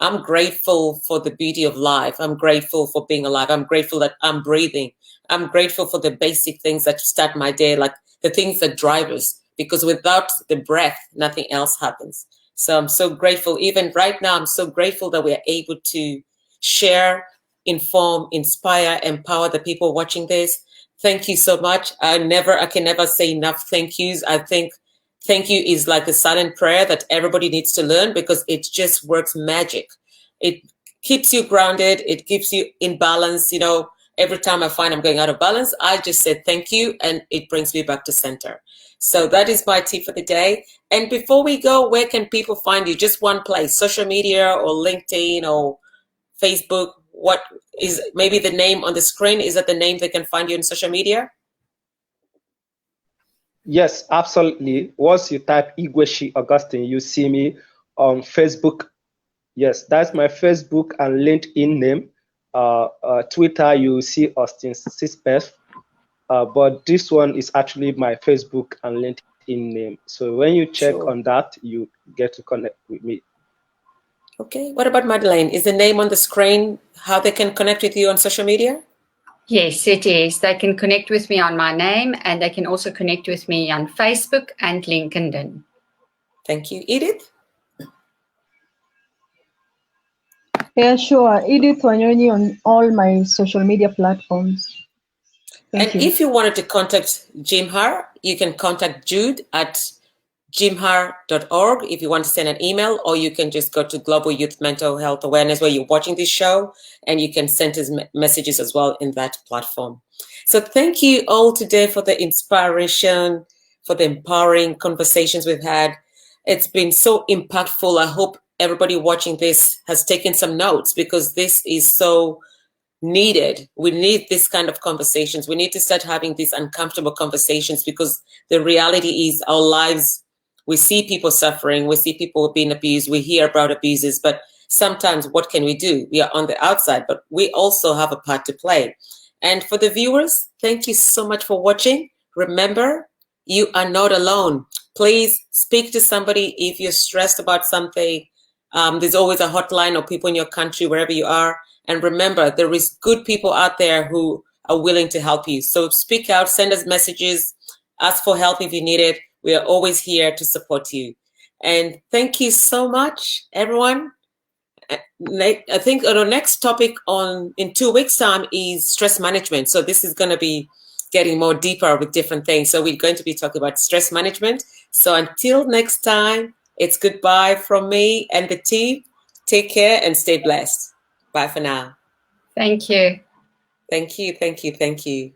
I'm grateful for the beauty of life. I'm grateful for being alive. I'm grateful that I'm breathing. I'm grateful for the basic things that start my day, like the things that drive us, because without the breath, nothing else happens. So I'm so grateful. Even right now, I'm so grateful that we are able to share, inform, inspire, empower the people watching this. Thank you so much. I can never say enough thank yous. I think thank you is like a silent prayer that everybody needs to learn, because it just works magic. It keeps you grounded. It keeps you in balance. You know, every time I find I'm going out of balance, I just say thank you, and it brings me back to center. So that is my tip for the day. And before we go, where can people find you? Just one place, social media or LinkedIn or Facebook? What is maybe the name on the screen? Is that the name they can find you in social media? Yes, absolutely. Once you type Igweshi Augustine, you see me on Facebook. Yes, that's my Facebook and LinkedIn name. Twitter, you see Austin Sispeth. But this one is actually my Facebook and LinkedIn name. So when you check on that, you get to connect with me. Okay. What about Madeleine? Is the name on the screen how they can connect with you on social media? Yes, it is. They can connect with me on my name, and they can also connect with me on Facebook and LinkedIn. Thank you. Edith? Yeah, sure. Edith Wanyonyi on all my social media platforms. Thank you. If you wanted to contact Jimhar, you can contact Jude at jimhar.org if you want to send an email, or you can just go to Global Youth Mental Health Awareness where you're watching this show, and you can send us messages as well in that platform. So thank you all today for the inspiration, for the empowering conversations we've had. It's been so impactful. I hope everybody watching this has taken some notes, because this is so needed. We need this kind of conversations. We need to start having these uncomfortable conversations, because the reality is our lives, we see people suffering, we see people being abused, we hear about abuses, but sometimes what can we do? We are on the outside, but we also have a part to play. And for the viewers, thank you so much for watching. Remember, you are not alone. Please speak to somebody if you're stressed about something. There's always a hotline, or people in your country, wherever you are. And remember, there is good people out there who are willing to help you. So speak out, send us messages, ask for help if you need it. We are always here to support you. And thank you so much, everyone. I think our next topic in 2 weeks' time is stress management. So this is going to be getting more deeper with different things. So we're going to be talking about stress management. So until next time, it's goodbye from me and the team. Take care and stay blessed. Bye for now. Thank you. Thank you. Thank you. Thank you.